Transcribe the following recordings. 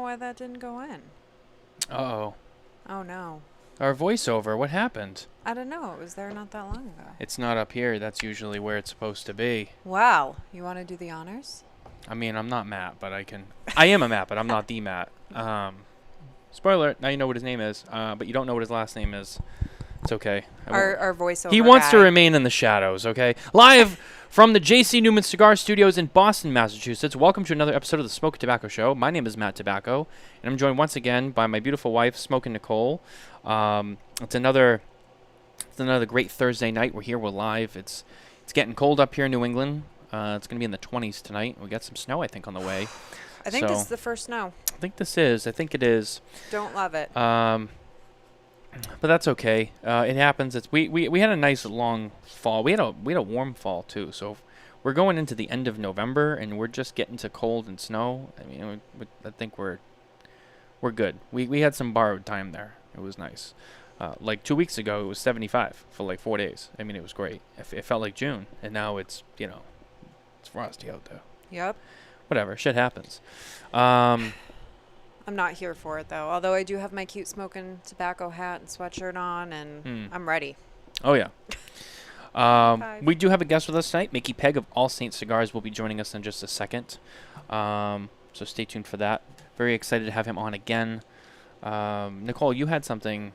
why that didn't go in. Uh-oh. Oh, no. Our voiceover, what happened? I don't know. It was there not that long ago. It's not up here. That's usually where it's supposed to be. Wow. You want to do the honors? I mean, I'm not Matt, but I can... I am a Matt, but I'm not the Matt. Spoiler, now you know what his name is, but you don't know what his last name is. It's okay. Our voiceover He wants to guy. remain in the shadows, okay? Live from the J.C. Newman Cigar Studios in Boston, Massachusetts. Welcome to another episode of the Smokin Tabacco Show. My name is Matt Tobacco, and I'm joined once again by my beautiful wife, Smokin Nicole. It's another great Thursday night. We're here. We're live. It's getting cold up here in New England. It's going to be in the 20s tonight. We got some snow, I think, on the way. I think this is the first snow. I think this is. I think it is. Don't love it. But that's okay. It happens. We had a nice long fall. We had a warm fall too. So we're going into the end of November and we're just getting to cold and snow. I mean, I think we're good. We had some borrowed time there. It was nice. Like 2 weeks ago, it was 75 for like 4 days. I mean, it was great. It felt like June, and now it's it's frosty out there. Yep. Whatever, shit happens. I'm not here for it, though. Although I do have my cute Smokin Tobacco hat and sweatshirt on, and I'm ready. Oh, yeah. We do have a guest with us tonight. Micky Pegg of All Saints Cigars will be joining us in just a second. So stay tuned for that. Very excited to have him on again. Nicole, you had something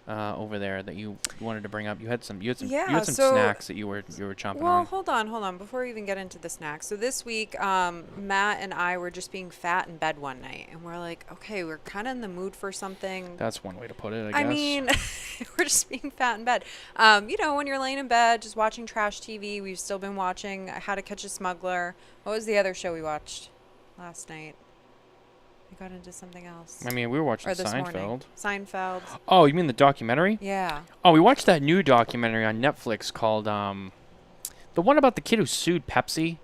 over there that you wanted to bring up. You had some snacks that you were chomping on. Well, hold on. Before we even get into the snacks. So this week, Matt and I were just being fat in bed one night. And we're like, okay, we're kind of in the mood for something. That's one way to put it, I guess. I mean, we're just being fat in bed. When you're laying in bed, just watching trash TV. We've still been watching How to Catch a Smuggler. What was the other show we watched last night? We got into something else. I mean, we were watching Seinfeld. Seinfeld. Seinfeld. Oh, you mean the documentary? Yeah. Oh, we watched that new documentary on Netflix called the one about the kid who sued Pepsi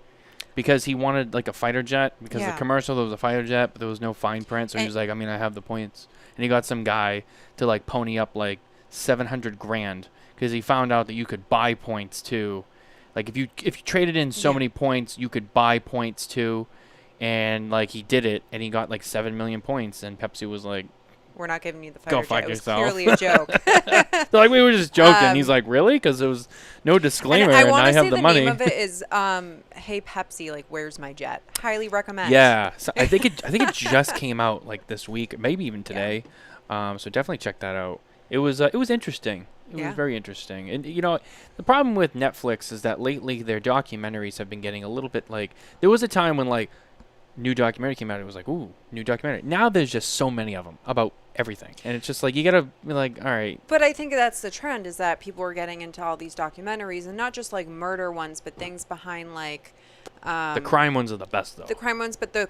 because he wanted like a fighter jet because the commercial there was a fighter jet but there was no fine print, so he was like, I mean, I have the points, and he got some guy to like pony up like $700,000 because he found out that you could buy points too. Like if you traded in so many points, you could buy points too. And, like, he did it, and he got, like, 7 million points, and Pepsi was like, we're not giving you the go fighter fuck jet. yourself. It was purely a joke. They're like, we were just joking. He's like, really? Because there was no disclaimer, and I have the money. I want to say the name of it is, Hey Pepsi, like, where's my jet? Highly recommend. Yeah. So I think it just came out, like, this week, maybe even today. So definitely check that out. It was interesting. It was very interesting. And, the problem with Netflix is that lately their documentaries have been getting a little bit, like, there was a time when, like, new documentary came out, it was like, ooh, new documentary. Now there's just so many of them about everything, and it's just like you gotta be like, all right. But I think that's the trend, is that people are getting into all these documentaries, and not just like murder ones, but things behind like the crime ones are the best though. The crime ones, but the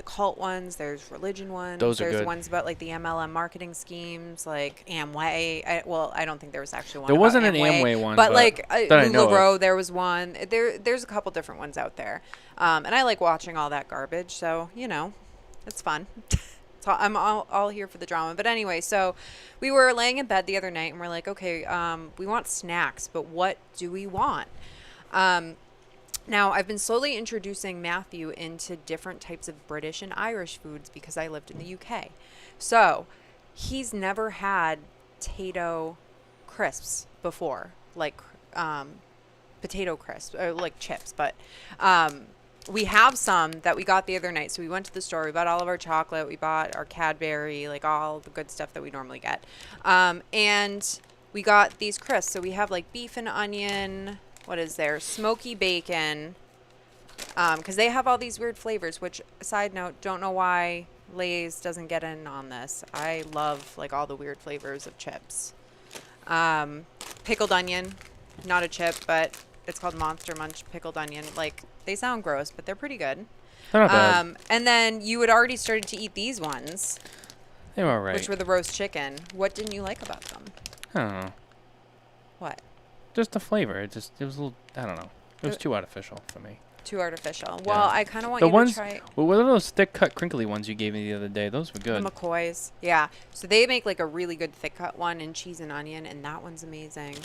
cult ones. There's religion ones. Those are good. There's ones about like the MLM marketing schemes, like Amway. I don't think there was actually one. There wasn't about an Amway one, but like LuLaRoe, there was one. There's a couple different ones out there, and I like watching all that garbage. So it's fun. So I'm all here for the drama. But anyway, so we were laying in bed the other night, and we're like, okay, we want snacks, but what do we want? Now, I've been slowly introducing Matthew into different types of British and Irish foods because I lived in the UK. So he's never had potato crisps before, like potato crisps, or like chips. But we have some that we got the other night. So we went to the store. We bought all of our chocolate. We bought our Cadbury, like all the good stuff that we normally get. And we got these crisps. So we have like beef and onion. What is there? Smoky bacon. Because they have all these weird flavors, which, side note, don't know why Lay's doesn't get in on this. I love like all the weird flavors of chips. Pickled onion. Not a chip, but it's called Monster Munch pickled onion. Like, they sound gross, but they're pretty good. They're not bad. And then you had already started to eat these ones. They were all right. Which were the roast chicken. What didn't you like about them? I don't know. What? Just the flavor. It was a little, I don't know. It was too artificial for me. Too artificial. Well, I kind of want you to try. Well, what are those thick cut crinkly ones you gave me the other day? Those were good. The McCoys. Yeah. So they make like a really good thick cut one in cheese and onion, and that one's amazing.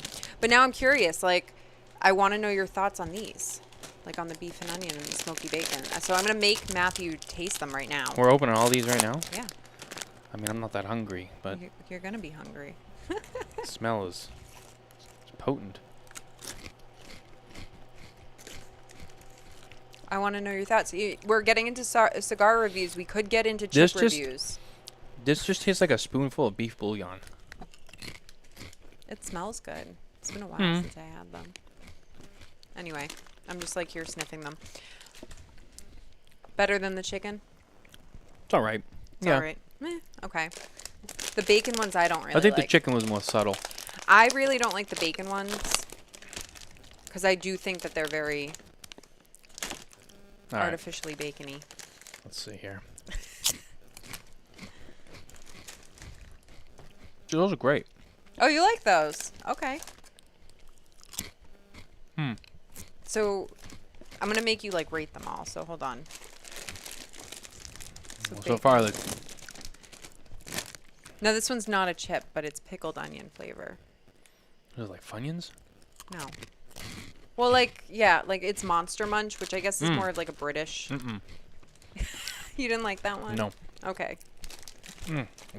But now I'm curious. Like, I want to know your thoughts on these. like on the beef and onion and the smoky bacon. So I'm going to make Matthew taste them right now. We're opening all these right now? Yeah. I mean, I'm not that hungry, but... You're going to be hungry. The smell is potent. I want to know your thoughts. We're getting into cigar reviews. We could get into chip reviews. This just tastes like a spoonful of beef bouillon. It smells good. It's been a while since I had them. Anyway, I'm just like here sniffing them. Better than the chicken? It's all right. It's all right. Okay. The bacon ones I don't really like. I think the chicken was more subtle. I really don't like the bacon ones because I do think that they're very artificially bacony. Let's see here. Those are great. Oh, you like those? Okay. So I'm going to make you like rate them all. So hold on. So far, like... No, this one's not a chip, but it's pickled onion flavor. Is it like Funyuns? No. Well, like, yeah, like it's Monster Munch, which I guess is more like a British. You didn't like that one? No. Okay.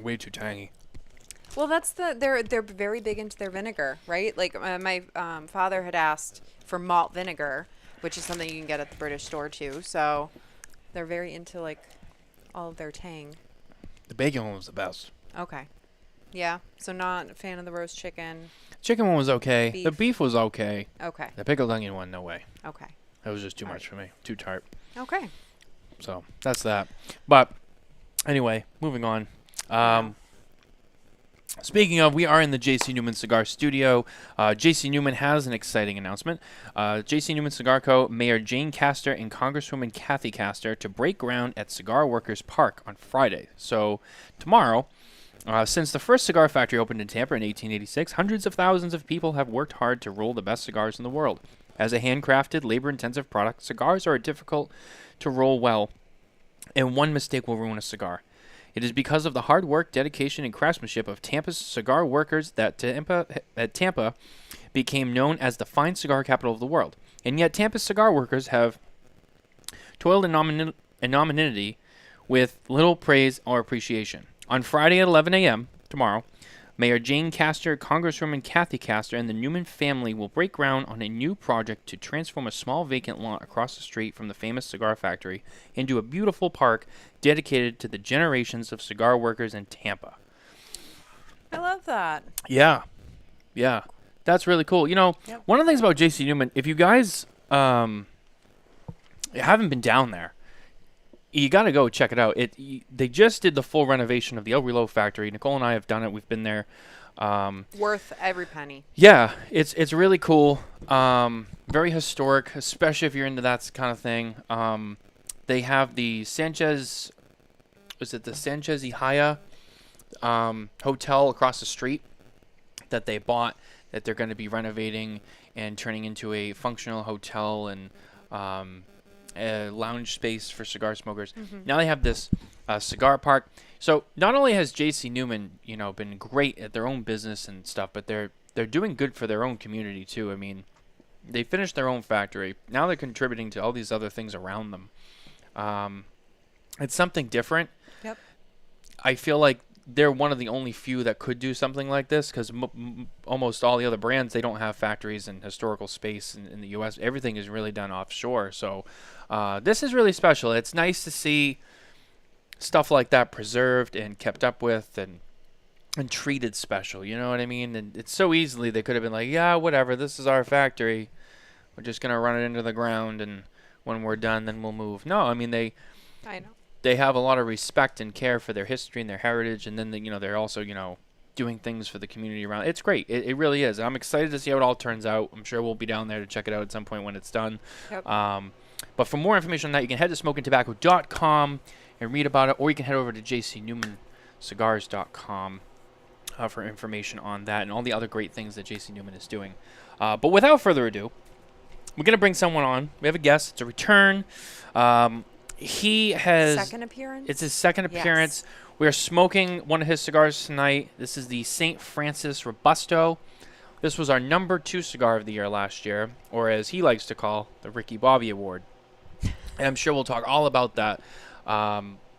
Way too tangy. Well, that's they're very big into their vinegar, right? Like my father had asked for malt vinegar, which is something you can get at the British store too. So they're very into like all of their tang. The bacon one was the best. Okay. Yeah. So not a fan of the roast chicken. Chicken one was okay. Beef. The beef was okay. Okay. The pickled onion one, no way. Okay. That was just too much for me. Too tart. Okay. So that's that. But anyway, moving on. Speaking of, we are in the J.C. Newman Cigar Studio. J.C. Newman has an exciting announcement. J.C. Newman Cigar Co. Mayor Jane Castor and Congresswoman Kathy Castor to break ground at Cigar Workers Park on Friday. So tomorrow, since the first cigar factory opened in Tampa in 1886, hundreds of thousands of people have worked hard to roll the best cigars in the world. As a handcrafted, labor-intensive product, cigars are difficult to roll well, and one mistake will ruin a cigar. It is because of the hard work, dedication, and craftsmanship of Tampa's cigar workers that Tampa became known as the fine cigar capital of the world. And yet Tampa's cigar workers have toiled in anonymity with little praise or appreciation. On Friday at 11 a.m., tomorrow, Mayor Jane Castor, Congresswoman Kathy Castor, and the Newman family will break ground on a new project to transform a small vacant lot across the street from the famous cigar factory into a beautiful park dedicated to the generations of cigar workers in Tampa. I love that. Yeah. Yeah. That's really cool. You know, one of the things about J.C. Newman, if you guys haven't been down there, you got to go check it out. They just did the full renovation of the El Reloj factory. Nicole and I have done it. We've been there. Worth every penny. Yeah, it's really cool. Very historic, especially if you're into that kind of thing. They have the Sanchez, is it the Sanchez y Haya hotel across the street that they bought that they're going to be renovating and turning into a functional hotel and a lounge space for cigar smokers. Now they have this cigar park. So not only has J.C. Newman, been great at their own business and stuff, but they're doing good for their own community too. I mean, they finished their own factory. Now they're contributing to all these other things around them. It's something different. Yep. I feel like they're one of the only few that could do something like this because almost all the other brands, they don't have factories and historical space in the U.S. Everything is really done offshore. So this is really special. It's nice to see stuff like that preserved and kept up with and treated special. You know what I mean? And it's so easily they could have been like, yeah, whatever. This is our factory. We're just going to run it into the ground. And when we're done, then we'll move. No, I mean, I know. They have a lot of respect and care for their history and their heritage, and then they're also doing things for the community around. It's great. It really is. I'm excited to see how it all turns out. I'm sure we'll be down there to check it out at some point when it's done. Yep. But for more information on that, you can head to smokintabacco.com and read about it, or you can head over to jcnewmancigars.com for information on that and all the other great things that J.C. Newman is doing. But without further ado, we're going to bring someone on. We have a guest. It's a return. He has... Second appearance? It's his second appearance. We are smoking one of his cigars tonight. This is the St. Francis Robusto. This was our number 2 cigar of the year last year, or as he likes to call, the Ricky Bobby Award. And I'm sure we'll talk all about that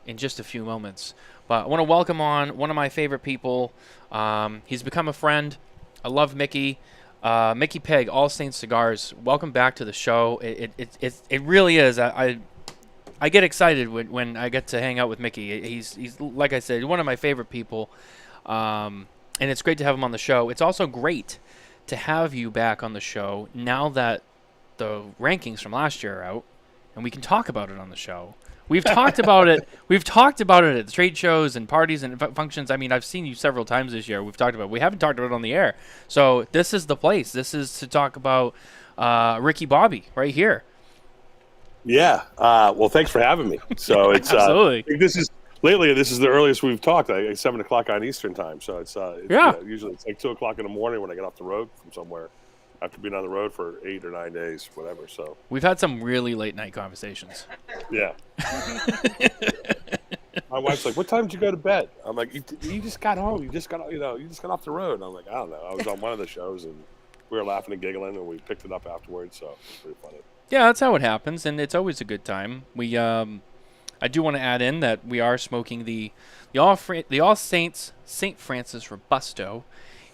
in just a few moments. But I want to welcome on one of my favorite people. He's become a friend. I love Micky. Micky Pegg, All Saints Cigars. Welcome back to the show. It really is. I get excited when I get to hang out with Micky. He's like I said, one of my favorite people. And it's great to have him on the show. It's also great to have you back on the show now that the rankings from last year are out, and we can talk about it on the show. We've talked about it. We've talked about it at trade shows and parties and functions. I mean, I've seen you several times this year. We've talked about it. We haven't talked about it on the air. So this is the place. This is to talk about Ricky Bobby right here. Yeah. Well, thanks for having me. So it's absolutely. This is the earliest we've talked. Like 7:00 on Eastern time. So it's usually it's like 2:00 in the morning when I get off the road from somewhere after being on the road for 8 or 9 days, whatever. So we've had some really late night conversations. Yeah. My wife's like, "What time did you go to bed?" I'm like, "You just got home. You just got off the road." And I'm like, "I don't know. I was on one of the shows and we were laughing and giggling and we picked it up afterwards. So it was pretty funny." Yeah, that's how it happens, and it's always a good time. I do want to add in that we are smoking the All Saints St. Francis Robusto,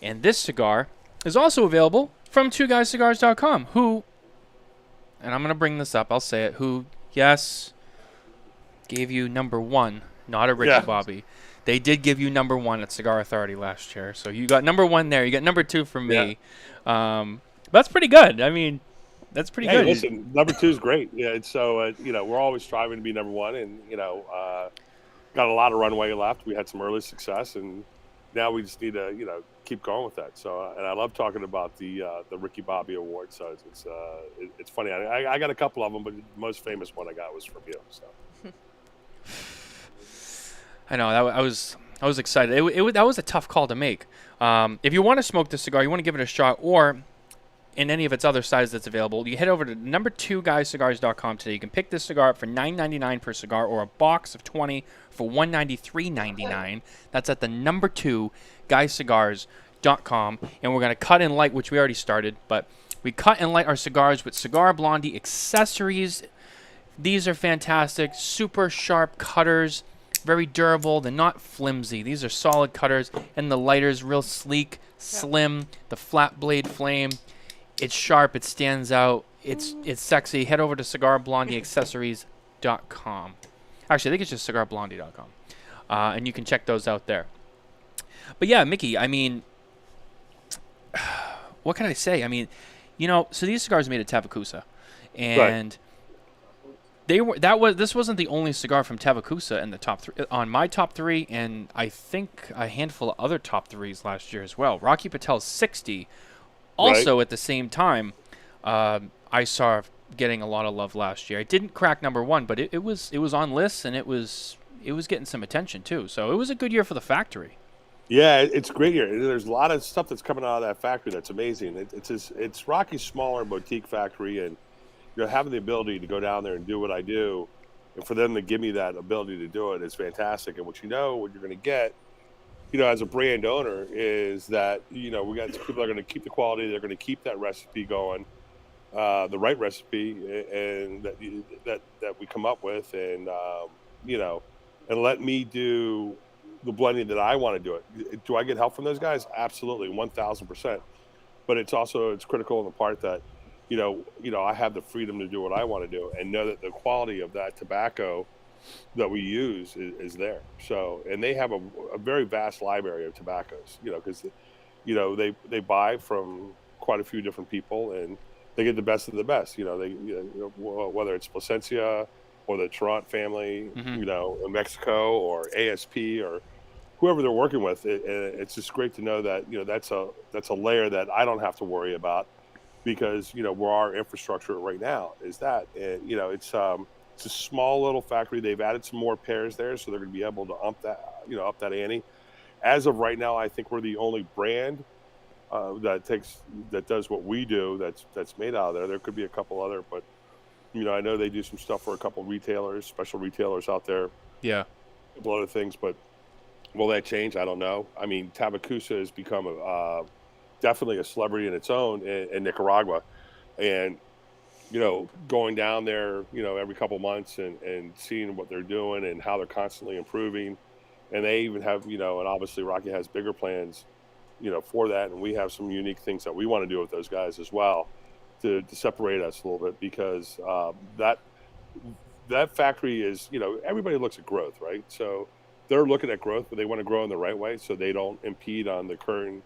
and this cigar is also available from twoguyscigars.com, who, and I'm going to bring this up, I'll say it, who, yes, gave you number 1, not a Ricky Bobby. They did give you number 1 at Cigar Authority last year, so you got number 1 there. You got number 2 from me. That's pretty good. I mean, that's pretty good. Listen, number 2 is great. Yeah, it's so we're always striving to be number 1, and got a lot of runway left. We had some early success, and now we just need to keep going with that. So, and I love talking about the Ricky Bobby Award. So it's funny. I got a couple of them, but the most famous one I got was from you. So I know I was excited. That was a tough call to make. If you want to smoke this cigar, you want to give it a shot, or in any of its other sizes that's available, you head over to number2guyscigars.com today. You can pick this cigar up for $9.99 per cigar, or a box of 20 for $193.99. That's at the number2guyscigars.com. And we're going to cut and light, which we already started, but we cut and light our cigars with Cigar Blondie accessories. These are fantastic, super sharp cutters, very durable. They're not flimsy. These are solid cutters, and the lighter's real sleek, slim, the flat blade flame. It's sharp. It stands out. It's sexy. Head over to cigarblondieaccessories.com. Actually, I think it's just cigarblondie.com. And you can check those out there. But yeah, Micky, I mean, what can I say? I mean, so these cigars are made at Tabacusa. And this wasn't the only cigar from Tabacusa in the top 3, on my top 3, and I think a handful of other top 3s last year as well. Rocky Patel's 60. Also, at the same time, I saw getting a lot of love last year. It didn't crack number 1, but it was on lists, and it was getting some attention too. So it was a good year for the factory. Yeah, it's a great year. There's a lot of stuff that's coming out of that factory that's amazing. It's Rocky's smaller boutique factory, and having the ability to go down there and do what I do, and for them to give me that ability to do it is fantastic. And what you're going to get, as a brand owner, is that, we got people that are going to keep the quality. They're going to keep that recipe going, the right recipe, and that we come up with, and, and let me do the blending that I want to do it. Do I get help from those guys? Absolutely, 1,000%. But it's critical in the part that, I have the freedom to do what I want to do, and know that the quality of that tobacco that we use is there. So, and they have a very vast library of tobaccos, because, they buy from quite a few different people, and they get the best of the best. Whether it's Plasencia or the Tarrant family, in Mexico, or ASP, or whoever they're working with. It's just great to know that that's a layer that I don't have to worry about, because where our infrastructure right now is that, and it's a small little factory. They've added some more pairs there, so they're going to be able to up that ante. As of right now, I think we're the only brand that does what we do, that's made out of there. There could be a couple other, but I know they do some stuff for a couple retailers, special retailers out there. Yeah, a couple other things, but will that change? I don't know. I mean, Tabacusa has become definitely a celebrity in its own in Nicaragua, and going down there, every couple months and seeing what they're doing and how they're constantly improving, and they even have and obviously Rocky has bigger plans, for that, and we have some unique things that we want to do with those guys as well, to separate us a little bit, because that factory is, everybody looks at growth, right? So they're looking at growth, but they want to grow in the right way so they don't impede on the current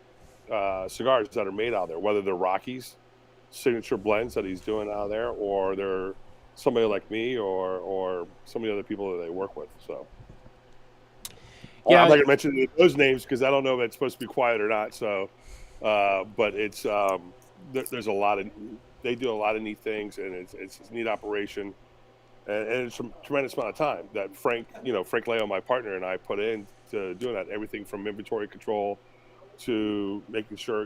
cigars that are made out there, whether they're Rocky's signature blends that he's doing out there, or they're somebody like me, or some of the other people that they work with. So yeah, I'm not gonna mention those names because I don't know if it's supposed to be quiet or not. So but it's there's a lot of, they do a lot of neat things, and it's a neat operation, and it's a tremendous amount of time that Frank Leo, my partner, and I put in to doing that, everything from inventory control to making sure,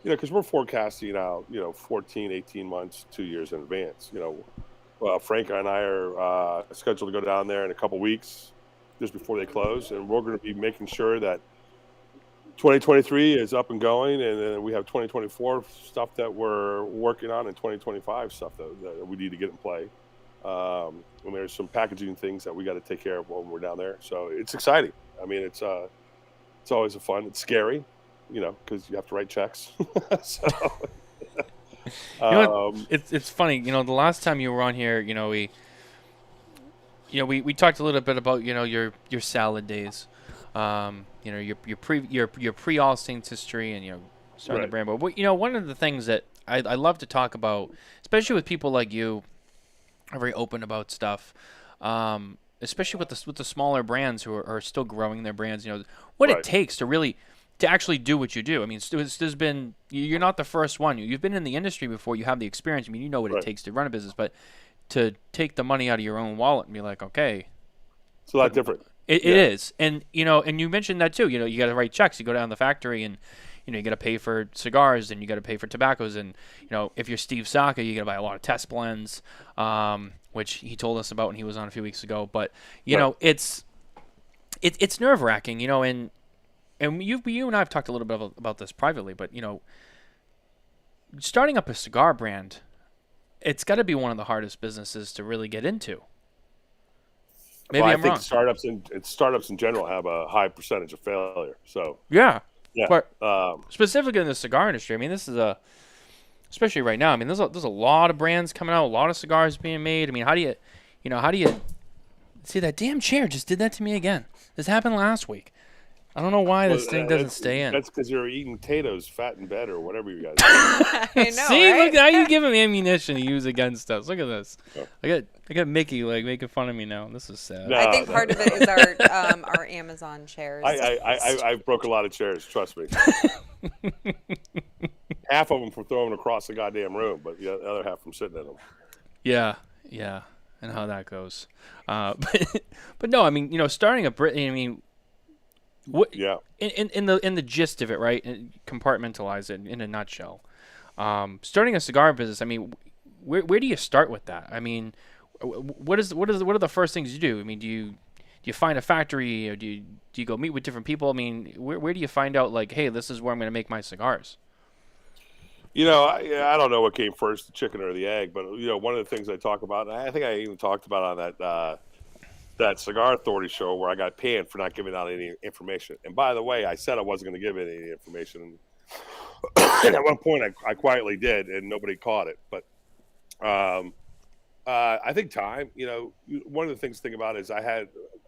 because we're forecasting out, 14, 18 months, 2 years in advance. Frank and I are scheduled to go down there in a couple weeks, just before they close, and we're going to be making sure that 2023 is up and going, and then we have 2024 stuff that we're working on, and 2025 stuff that we need to get in play. And there's some packaging things that we got to take care of when we're down there. So it's exciting. I mean, it's always a fun. It's scary, because you have to write checks. So, it's funny. The last time you were on here, we talked a little bit about your salad days, your pre All Saints history, and starting the brand. But one of the things that I love to talk about, especially with people like you, are very open about stuff. Especially with the smaller brands who are still growing their brands, what it takes to actually do what you do. I mean, there's been, you're not the first one. You've been in the industry before. You have the experience. I mean, you know what it takes to run a business, but to take the money out of your own wallet and be like, okay, it's a lot different. It is, and and you mentioned that too. You got to write checks. You go down the factory, and you got to pay for cigars, and you got to pay for tobaccos, and if you're Steve Saka, you got to buy a lot of test blends, which he told us about when he was on a few weeks ago. But it's nerve wracking, and you and I have talked a little bit about this privately, but starting up a cigar brand, it's got to be one of the hardest businesses to really get into. Maybe I'm wrong. I think startups in general have a high percentage of failure. So yeah. But specifically in the cigar industry, I mean, this is especially right now. I mean, there's a lot of brands coming out, a lot of cigars being made. I mean, how do you see that damn chair just did that to me again? This happened last week. I don't know why this thing doesn't stay in. That's because you're eating potatoes fat in bed or whatever you guys do. I know, see, right? Look, now you give him ammunition to use against us. Look at this. Oh. I got Mickey making fun of me now. This is sad. No, I think part of it is our Amazon chairs. I broke a lot of chairs. Trust me. Half of them from throwing across the goddamn room, but the other half from sitting in them. Yeah, and how that goes. But no, I mean, starting a Brit. I mean. What, yeah. In the gist of it, right? Compartmentalize it in a nutshell. Starting a cigar business. I mean, where do you start with that? I mean, what are the first things you do? I mean, do you find a factory, or do you go meet with different people? I mean, where do you find out hey, this is where I'm going to make my cigars? I don't know what came first, the chicken or the egg, but one of the things I talk about, and I think I even talked about on that Cigar Authority show where I got panned for not giving out any information. And by the way, I said I wasn't going to give any information. And at one point I quietly did, and nobody caught it. But I think time, one of the things to think about is I had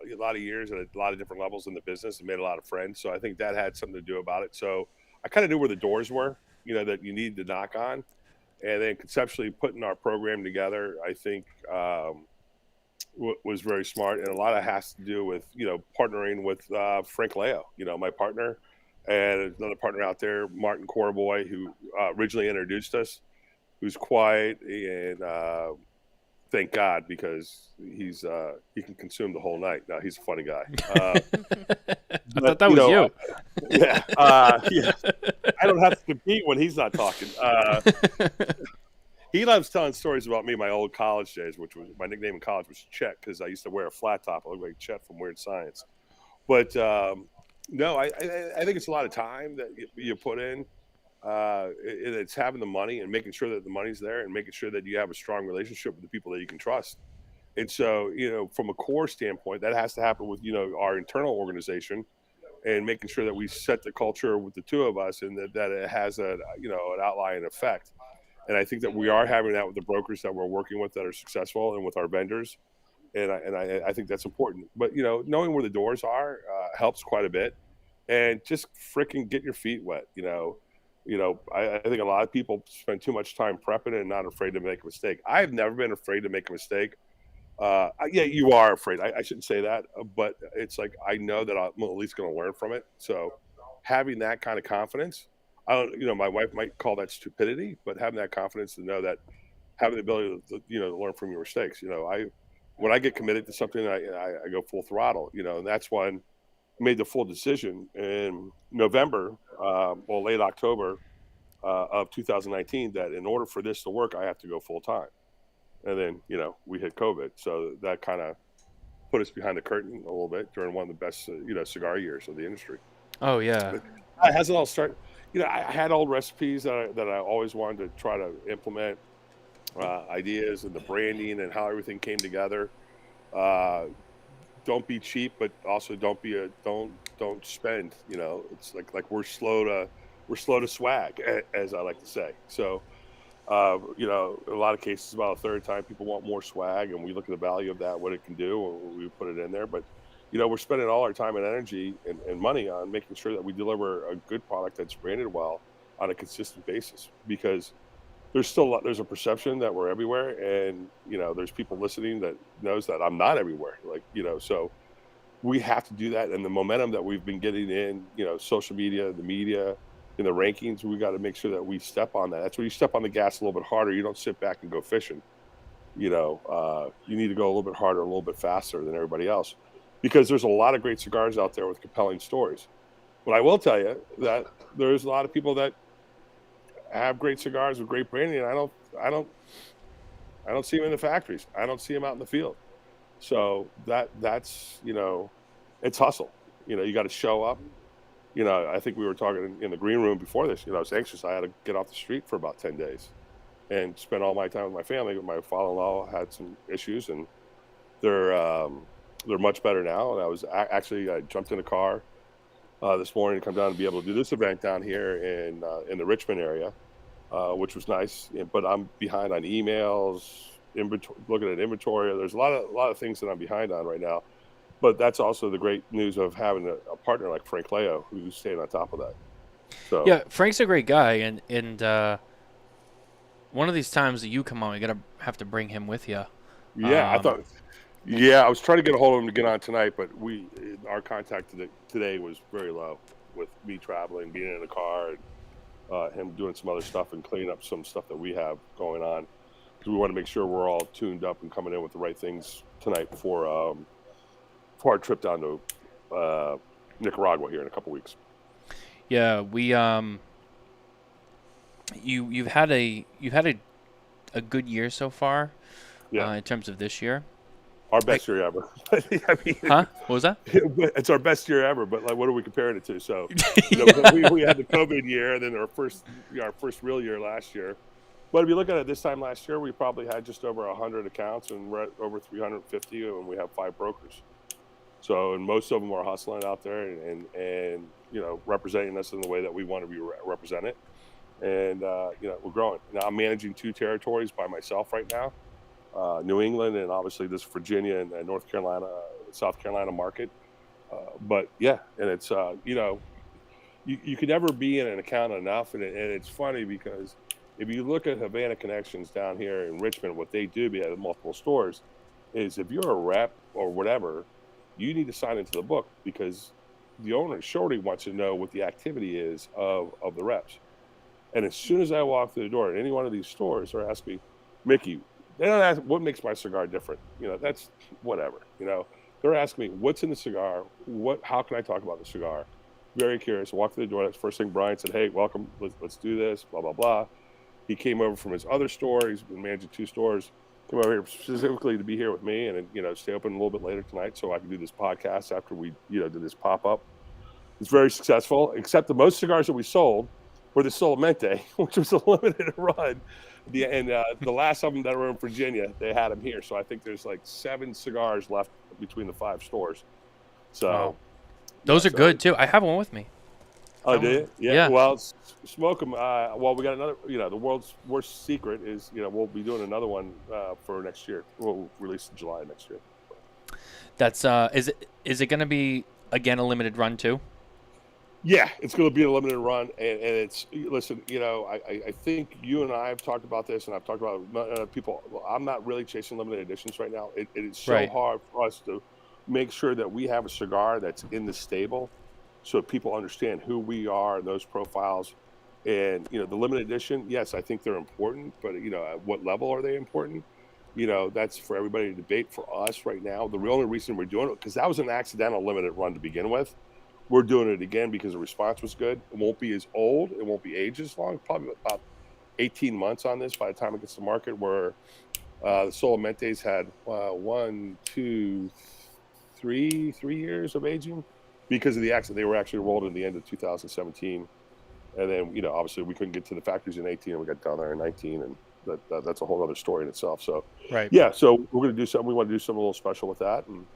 a lot of years at a lot of different levels in the business and made a lot of friends. So I think that had something to do about it. So I kind of knew where the doors were, that you needed to knock on. And then conceptually putting our program together, I think, was very smart, and a lot of it has to do with partnering with Frank Leo, my partner, and another partner out there, Martin Corboy, who originally introduced us, who's quiet, and thank God, because he can consume the whole night. Now he's a funny guy. I thought that was you. Yeah, I don't have to compete when he's not talking. He loves telling stories about me, my old college days, which was my nickname in college was Chet, because I used to wear a flat top. I looked like Chet from Weird Science. But no, I think it's a lot of time that you put in. it's having the money and making sure that the money's there and making sure that you have a strong relationship with the people that you can trust. And so, from a core standpoint, that has to happen with, our internal organization and making sure that we set the culture with the two of us and that it has an outlying effect. And I think that we are having that with the brokers that we're working with that are successful and with our vendors. And I think that's important. But, knowing where the doors are helps quite a bit. And just freaking get your feet wet, I think a lot of people spend too much time prepping and not afraid to make a mistake. I've never been afraid to make a mistake. Yeah, you are afraid. I shouldn't say that, but it's like I know that I'm at least going to learn from it. So having that kind of confidence, I don't, my wife might call that stupidity, but having that confidence to know that having the ability to learn from your mistakes. When I get committed to something, I go full throttle. And that's when I made the full decision in November, late October of 2019, that in order for this to work, I have to go full time. And then, we hit COVID. So that kind of put us behind the curtain a little bit during one of the best, cigar years of the industry. Oh, yeah. But has it all started? I had old recipes that I always wanted to try to implement, ideas and the branding and how everything came together. Don't be cheap, but also don't spend, it's like we're slow to swag, as I like to say. So, in a lot of cases, about a third time, people want more swag, and we look at the value of that, what it can do, and we put it in there. But, we're spending all our time and energy and money on making sure that we deliver a good product that's branded well on a consistent basis, because there's a perception that we're everywhere, and, there's people listening that knows that I'm not everywhere. So we have to do that. And the momentum that we've been getting in, social media, the media, in the rankings, we got to make sure that we step on that. That's where you step on the gas a little bit harder. You don't sit back and go fishing. You need to go a little bit harder, a little bit faster than everybody else, because there's a lot of great cigars out there with compelling stories. But I will tell you that there's a lot of people that have great cigars with great branding, and I don't see them in the factories. I don't see them out in the field. So that's it's hustle. You got to show up. I think we were talking in the green room before this. I was anxious. I had to get off the street for about 10 days and spend all my time with my family. My father-in-law had some issues, and they're much better now. And I jumped in a car this morning to come down and be able to do this event down here in the Richmond area, which was nice. But I'm behind on emails, looking at inventory. There's a lot of things that I'm behind on right now. But that's also the great news of having a partner like Frank Leo, who's staying on top of that. So yeah, Frank's a great guy, and one of these times that you come on, you have to bring him with you. Yeah, I was trying to get a hold of him to get on tonight, but our contact today was very low with me traveling, being in the car, and him doing some other stuff and cleaning up some stuff that we have going on, because we want to make sure we're all tuned up and coming in with the right things tonight before our trip down to Nicaragua here in a couple weeks. Yeah, we you've had a good year so far. Yeah. In terms of this year. Our best year ever. Huh? What was that? It's our best year ever, but what are we comparing it to? So we had the COVID year, and then our first real year last year. But if you look at it, this time last year, we probably had just over 100 accounts, and we're at over 350, and we have 5 brokers. So, and most of them are hustling out there and representing us in the way that we want to be represented. And, we're growing. Now, I'm managing 2 territories by myself right now, New England and obviously this Virginia and North Carolina, South Carolina market. But, yeah, and it's, you can never be in an account enough. And it's funny because if you look at Havana Connections down here in Richmond, what they do, we have multiple stores, is if you're a rep or whatever, you need to sign into the book, because the owner surely wants to know what the activity is of the reps. And as soon as I walk through the door at any one of these stores, they're asking me, Mickey, they don't ask what makes my cigar different. That's whatever. They're asking me what's in the cigar, how can I talk about the cigar? Very curious. Walk through the door. That's the first thing Brian said, hey, welcome, let's do this, blah, blah, blah. He came over from his other store. He's been managing 2 stores. Come over here specifically to be here with me and stay open a little bit later tonight so I can do this podcast after we do this pop-up. It's very successful, except the most cigars that we sold were the Solamente, which was a limited run. The last of them that were in Virginia, they had them here. So I think there's like 7 cigars left between the 5 stores. So wow. Those are good too. I have one with me. Oh, did you? Yeah. Well, smoke them. Well, we got another. The world's worst secret is we'll be doing another one for next year. We'll release in July next year. That's is it going to be again a limited run too? Yeah, it's going to be a limited run, and it's listen. I think you and I have talked about this, and I've talked about people. I'm not really chasing limited editions right now. It is so hard for us to make sure that we have a cigar that's in the stable, so people understand who we are and those profiles. And the limited edition, yes, I think they're important, but at what level are they important? That's for everybody to debate. For us right now, the only reason we're doing it, because that was an accidental limited run to begin with. We're doing it again because the response was good. It won't be as old. It won't be aged as long. Probably about 18 months on this by the time it gets to market, where the Solomentes had 3 years of aging because of the accident. They were actually rolled in the end of 2017. And then, obviously we couldn't get to the factories in 18 and we got down there in 19, and that's a whole other story in itself. So, yeah, so we're going to do something. We want to do something a little special with that. And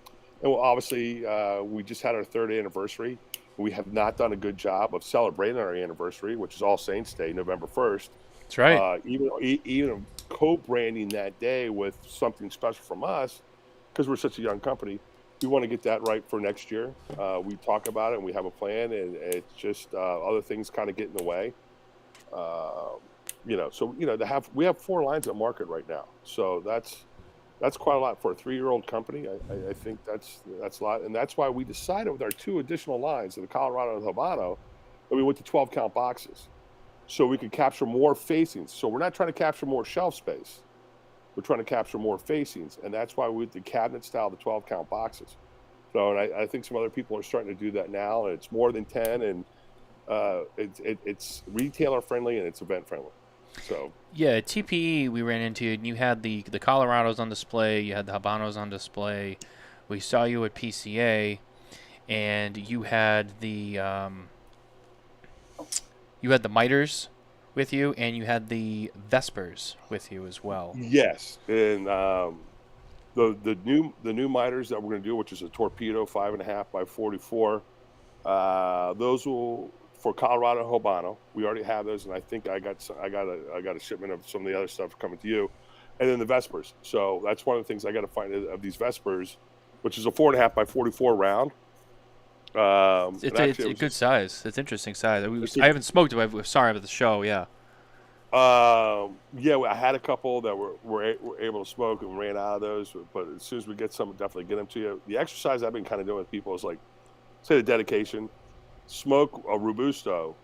well, obviously, we just had our 3rd anniversary. We have not done a good job of celebrating our anniversary, which is All Saints Day, November 1st. That's right. Even co-branding that day with something special from us, because we're such a young company. We want to get that right for next year. We talk about it and we have a plan, and it's just other things kind of get in the way. So we have 4 lines at market right now. So that's quite a lot for a 3-year-old company. I think that's a lot, and that's why we decided with our 2 additional lines, the Colorado and the Habano, that we went to 12-count boxes, so we could capture more facings. So we're not trying to capture more shelf space. We're trying to capture more facings, and that's why we went the cabinet style, the 12-count boxes. So, and I think some other people are starting to do that now, and it's more than 10, and it's retailer friendly and it's event friendly. So yeah, TPE we ran into, and you had the Colorados on display, you had the Habanos on display. We saw you at PCA, and you had the miters with you, and you had the Vespers with you as well. Yes, and the new miters that we're going to do, which is a torpedo 5.5 by 44. Those will, for Colorado Habano, we already have those, and I think I got a shipment of some of the other stuff coming to you, and then the Vespers. So that's one of the things I got to find of these Vespers, which is a 4.5 by 44 round. It's a good size. It's interesting size. I haven't smoked it. I'm sorry about the show. Yeah. Yeah, I had a couple that were able to smoke and ran out of those, but as soon as we get some, definitely get them to you. The exercise I've been kind of doing with people is like, say the dedication, smoke a Robusto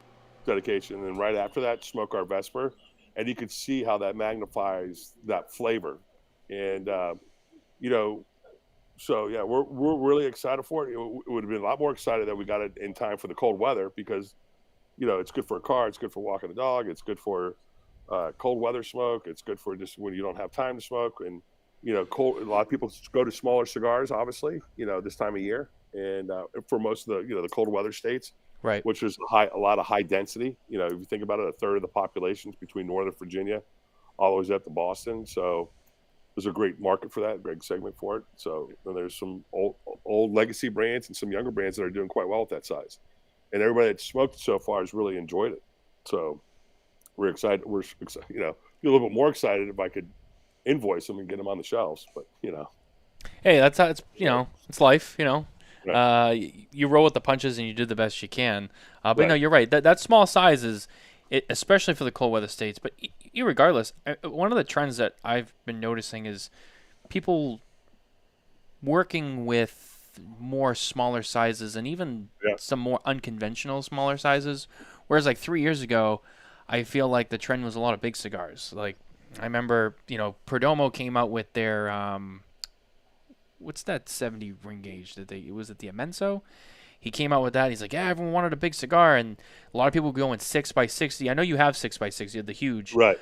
dedication, and right after that, smoke our Vesper, and you can see how that magnifies that flavor. And, so yeah, we're really excited for it. It would have been a lot more excited that we got it in time for the cold weather, because, it's good for a car, it's good for walking the dog, it's good for cold weather smoke, it's good for just when you don't have time to smoke. And, cold, a lot of people go to smaller cigars, obviously, this time of year. And for most of the, the cold weather states, right, which is a lot of high density. If you think about it, a third of the population is between Northern Virginia, all the way up to Boston. So there's a great market for that, a great segment for it. So there's some old legacy brands and some younger brands that are doing quite well with that size. And everybody that's smoked it so far has really enjoyed it. So we're excited. We're excited, be a little bit more excited if I could invoice them and get them on the shelves. But hey, that's how it's. It's life. Right. You roll with the punches and you do the best you can. But Right. no, you're right. That small size is, especially for the cold weather states. But irregardless, one of the trends that I've been noticing is people working with more smaller sizes, and even some more unconventional smaller sizes. Whereas like 3 years ago, I feel like the trend was a lot of big cigars. Like I remember, Perdomo came out with their what's that 70 ring gauge that was it the Amenso? He came out with that. He's like, yeah, everyone wanted a big cigar, and a lot of people go in 6x60. I know you have 6x60, the huge, Right.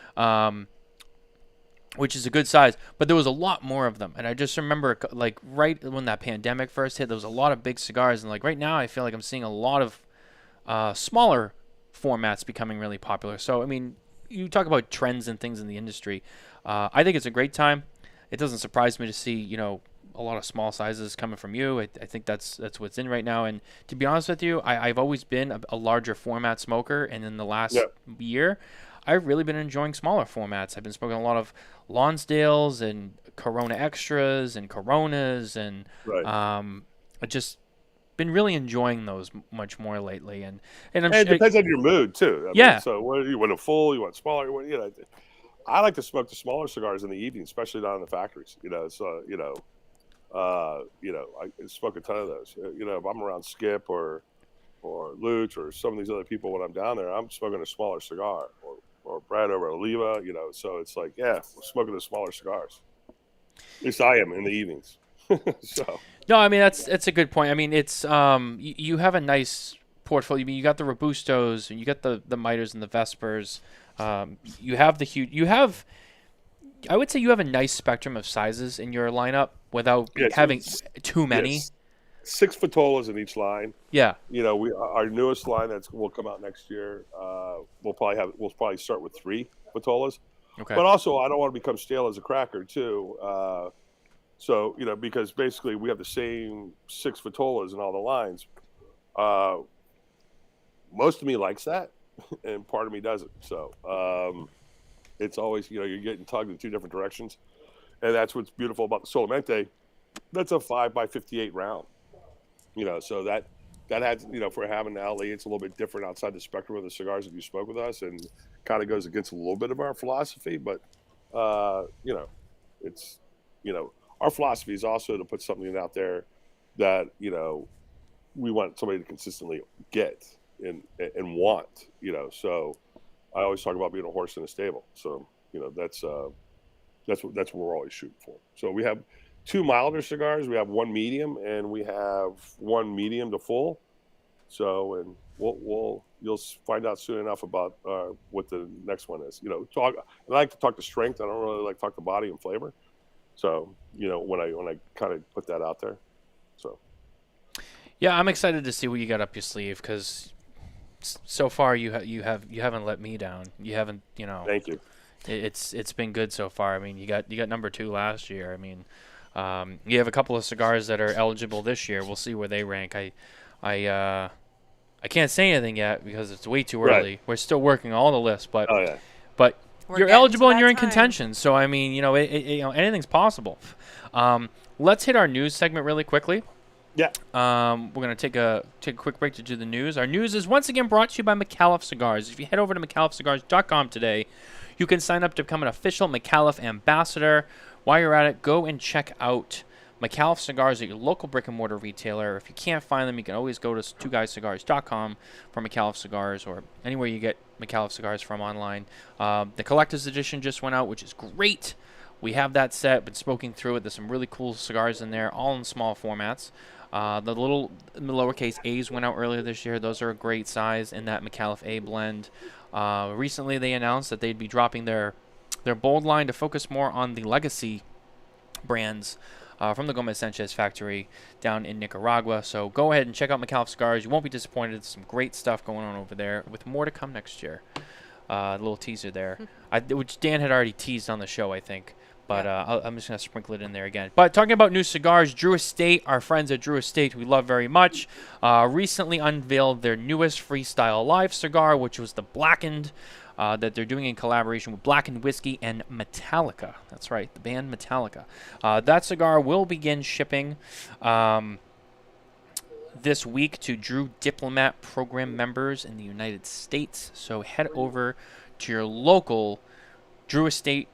Which is a good size, but there was a lot more of them. And I just remember, like, right when that pandemic first hit, there was a lot of big cigars, and like right now, I feel like I'm seeing a lot of smaller formats becoming really popular. So, I mean, you talk about trends and things in the industry. I think it's a great time. It doesn't surprise me to see, you know, a lot of small sizes coming from you. I think that's what's in right now. And to be honest with you, I've always been a larger format smoker. And in the last year, I've really been enjoying smaller formats. I've been smoking a lot of Lonsdales and Corona Extras and Coronas. And I just been really enjoying those much more lately. And it depends on your mood, too. I mean, so what, you want a full, you want smaller, you know. I like to smoke the smaller cigars in the evening, especially down in the factories. You know, so I smoke a ton of those. You know, if I'm around Skip or Luch or some of these other people when I'm down there, I'm smoking a smaller cigar, or Brad over Oliva. You know, so it's like, we're smoking the smaller cigars. At least I am in the evenings. So no, I mean that's a good point. I mean it's you have a nice portfolio. I mean, you got the Robustos and you got the Miters and the Vespers. You have the huge. I would say you have a nice spectrum of sizes in your lineup without having too many. Yes. 6 Vitolas in each line. Yeah. You know, our newest line will come out next year. We'll probably start with 3 Vitolas. Okay. But also, I don't want to become stale as a cracker too. So you know, because basically we have the same 6 Vitolas in all the lines. Most of me likes that, and part of me doesn't. So it's always, you know, you're getting tugged in 2 different directions, and that's what's beautiful about the Solamente. That's a 5x58 round. You know, so that adds, you know, for having an alley, it's a little bit different outside the spectrum of the cigars that you smoke with us, and kind of goes against a little bit of our philosophy. But you know, it's, you know, our philosophy is also to put something out there that, you know, we want somebody to consistently get and want, you know. So I always talk about being a horse in a stable. So, you know, that's what we're always shooting for. So we have 2 milder cigars. We have 1 medium, and we have 1 medium to full. So, and you'll find out soon enough about what the next one is. You know, I like to talk to strength. I don't really like to talk to body and flavor. So, you know, when I kind of put that out there. So, yeah, I'm excited to see what you got up your sleeve, because so far you haven't let me down. You haven't, you know. Thank you. It's been good so far. I mean, you got number 2 last year. I mean, you have a couple of cigars that are eligible this year. We'll see where they rank. I can't say anything yet because it's way too early. Right. We're still working all the lists, but We're you're getting eligible to and you're in that time. contention. So I mean, you know, you know, anything's possible. Let's hit our news segment really quickly. Yeah. We're gonna take a quick break to do the news. Our news is once again brought to you by Micallef Cigars. If you head over to micallefcigars.com today, you can sign up to become an official Micallef ambassador. While you're at it, go and check out Micallef Cigars at your local brick and mortar retailer. If you can't find them, you can always go to twoguyscigars.com for Micallef Cigars, or anywhere you get Micallef Cigars from online. The collector's edition just went out, which is great. We have that set. Been smoking through it. There's some really cool cigars in there, all in small formats. The lowercase A's went out earlier this year. Those are a great size in that Micallef A blend. Recently, they announced that they'd be dropping their bold line to focus more on the legacy brands from the Gomez Sanchez factory down in Nicaragua. So go ahead and check out Micallef Cigars. You won't be disappointed. There's some great stuff going on over there, with more to come next year. A little teaser there, which Dan had already teased on the show, I think. But I'm just going to sprinkle it in there again. But talking about new cigars, Drew Estate, our friends at Drew Estate, we love very much, recently unveiled their newest Freestyle Live cigar, which was the Blackened, that they're doing in collaboration with Blackened Whiskey and Metallica. That's right, the band Metallica. That cigar will begin shipping this week to Drew Diplomat program members in the United States. So head over to your local Drew Estate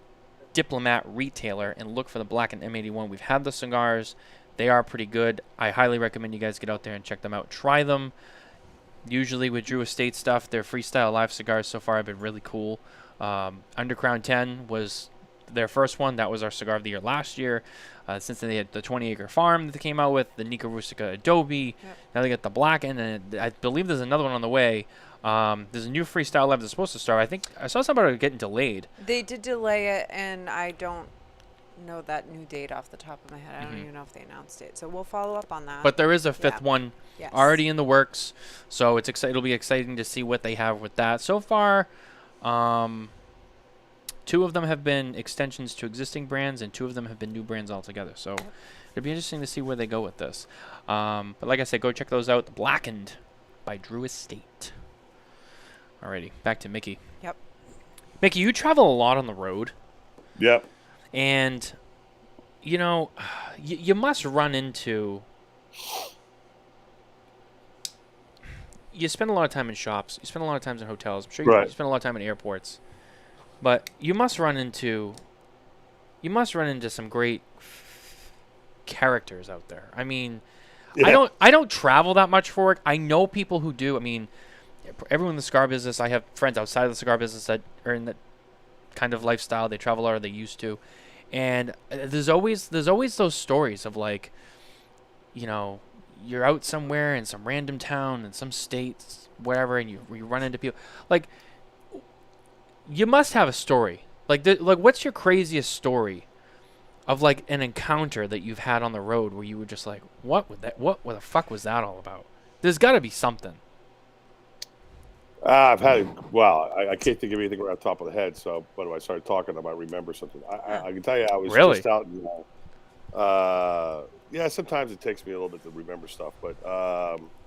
Diplomat retailer and look for the Blackened M81. We've had the cigars. They are pretty good. I highly recommend you guys get out there and check them out. Try them. Usually with Drew Estate stuff, their Freestyle Live cigars so far have been really cool. Undercrown 10 was their first one. That was our cigar of the year last year. Since then, they had the 20 Acre Farm that they came out with, the Nica Rustica Adobe. Yep. Now they got the Blackened, and I believe there's another one on the way. There's a new Freestyle Live that's supposed to start. I think I saw something about it getting delayed. They did delay it, and I don't know that new date off the top of my head. I don't even know if they announced it. So we'll follow up on that. But there is a fifth one already in the works, so it'll be exciting to see what they have with that. So far, 2 of them have been extensions to existing brands, and 2 of them have been new brands altogether. So it'll be interesting to see where they go with this. But like I said, go check those out. The Blackened by Drew Estate. Alrighty, back to Mickey. Yep. Mickey, you travel a lot on the road. Yep. And, you know, you must run into... You spend a lot of time in shops. You spend a lot of time in hotels. I'm sure you spend a lot of time in airports. But you must run into some great characters out there. I mean, I don't travel that much for work. I know people who do. I mean, everyone in the cigar business, I have friends outside of the cigar business that are in that kind of lifestyle. They travel or they used to. And there's always those stories of, like, you know, you're out somewhere in some random town in some states, wherever, and you run into people. Like, you must have a story. Like, what's your craziest story of, like, an encounter that you've had on the road where you were just like, what the fuck was that all about? There's got to be something. I've had, I can't think of anything right off the top of the head. So, but when I started talking, I might remember something. I can tell you, I was just out in, sometimes it takes me a little bit to remember stuff, but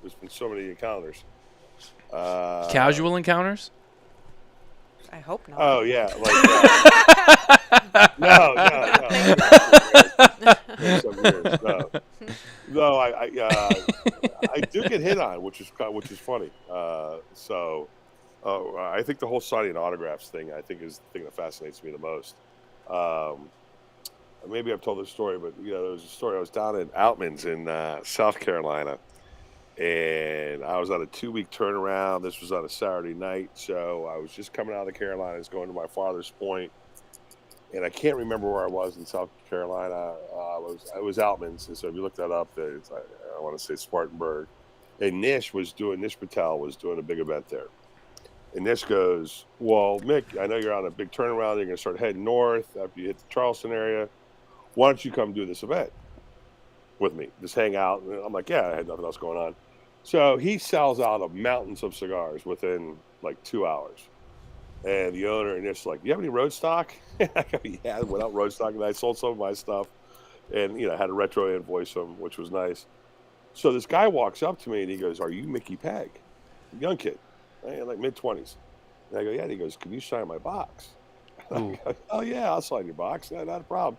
there's been so many encounters. Casual encounters? I hope not. Oh yeah, like no. I do get hit on, which is funny. I think the whole signing autographs thing, I think, is the thing that fascinates me the most. Maybe I've told this story, but there was a story. I was down in Outman's in South Carolina, and I was on a 2-week turnaround. This was on a Saturday night, so I was just coming out of the Carolinas, going to my father's point, and I can't remember where I was in South Carolina. I was Outman's, and so if you look that up, I want to say Spartanburg, and Nish Patel was doing a big event there. And Nish goes, well, Mick, I know you're on a big turnaround. You're going to start heading north after you hit the Charleston area. Why don't you come do this event with me? Just hang out. And I'm like, yeah, I had nothing else going on. So he sells out of mountains of cigars within like 2 hours. And the owner and Nish like, you have any road stock? I go, yeah, I went out road stock, and I sold some of my stuff. And, I had a retro invoice him, which was nice. So this guy walks up to me, and he goes, are you Micky Pegg? Young kid. Like mid-20s. And I go, yeah. And he goes, can you sign my box? I go, oh, yeah, I'll sign your box. Yeah, not a problem.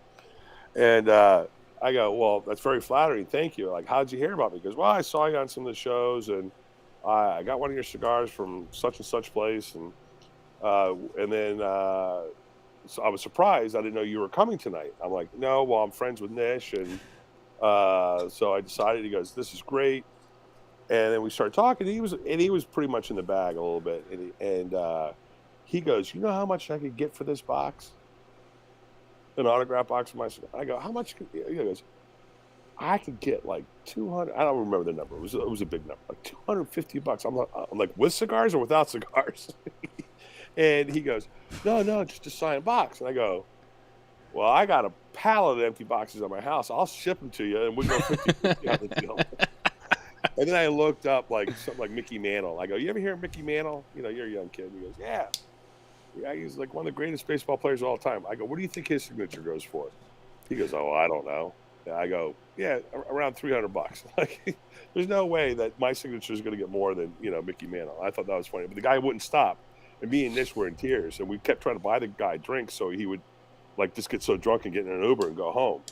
And I go, well, that's very flattering. Thank you. Like, how'd you hear about me? He goes, well, I saw you on some of the shows, and I got one of your cigars from such and such place. And then so I was surprised. I didn't know you were coming tonight. I'm like, no, well, I'm friends with Nish. And so I decided. He goes, this is great. And then we started talking. He was pretty much in the bag a little bit. And he goes, you know how much I could get for this box? An autograph box for my cigar. I go, how much? He goes, I could get like 200. I don't remember the number. It was a big number, like $250. I'm like, with cigars or without cigars? And he goes, no, just a signed box. And I go, well, I got a pallet of empty boxes at my house. I'll ship them to you, and we'll go 50-50 on the deal. And then I looked up like something like Mickey Mantle. I go, you ever hear of Mickey Mantle? You're a young kid. And he goes, yeah. Yeah, he's like one of the greatest baseball players of all time. I go, what do you think his signature goes for? He goes, oh, I don't know. And I go, yeah, around $300. Like, there's no way that my signature is going to get more than, Mickey Mantle. I thought that was funny. But the guy wouldn't stop. And me and Nish were in tears. And we kept trying to buy the guy drinks so he would, like, just get so drunk and get in an Uber and go home.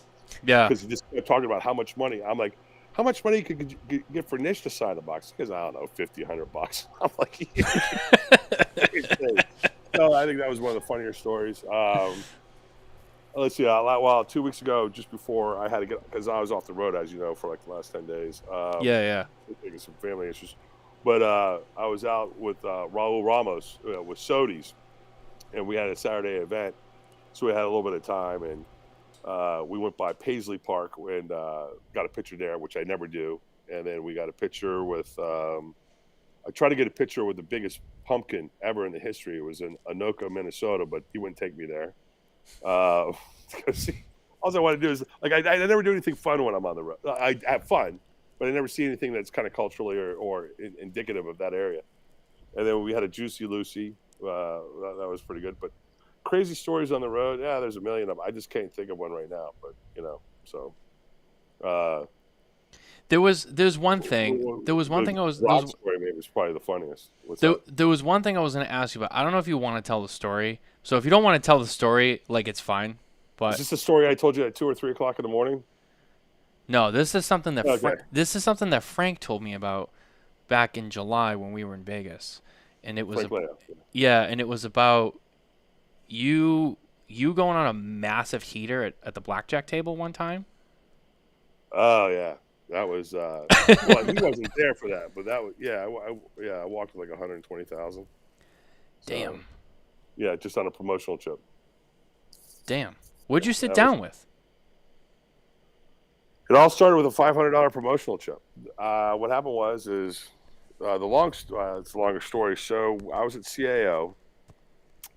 Yeah. Because he just kept talking about how much money. I'm like, how much money could you get for Nish to sign the box? He goes, I don't know, $50, $100. I'm like, yeah. So I think that was one of the funnier stories. Let's see. 2 weeks ago, just before I had to get, because I was off the road, as you know, for like the last 10 days. Yeah. Taking some family issues. But I was out with Raul Ramos with Sodies, and we had a Saturday event. So we had a little bit of time, and we went by Paisley Park and got a picture there, which I never do. And then we got a picture with, I tried to get a picture with the biggest pumpkin ever in the history. It was in Anoka, Minnesota, but he wouldn't take me there. Because all I want to do is like I never do anything fun when I'm on the road. I have fun, but I never see anything that's kind of culturally or indicative of that area. And then we had a Juicy Lucy. That was pretty good. But crazy stories on the road, yeah, there's a million of them. I just can't think of one right now. But so. There's one thing. There was one thing I was. Rob's story maybe was probably the funniest. There was one thing I was going to ask you about. I don't know if you want to tell the story. So if you don't want to tell the story, like, it's fine. But is this the story I told you at 2 or 3 o'clock in the morning? No, this is something that Frank told me about back in July when we were in Vegas, and it was and it was about you going on a massive heater at the blackjack table one time. Oh yeah. That was well, he wasn't there for that, but that was I walked with like 120,000. Damn. Yeah, just on a promotional chip. Damn. What'd you sit down with? It all started with a $500 promotional chip. What happened was it's the longer story. So I was at CAO,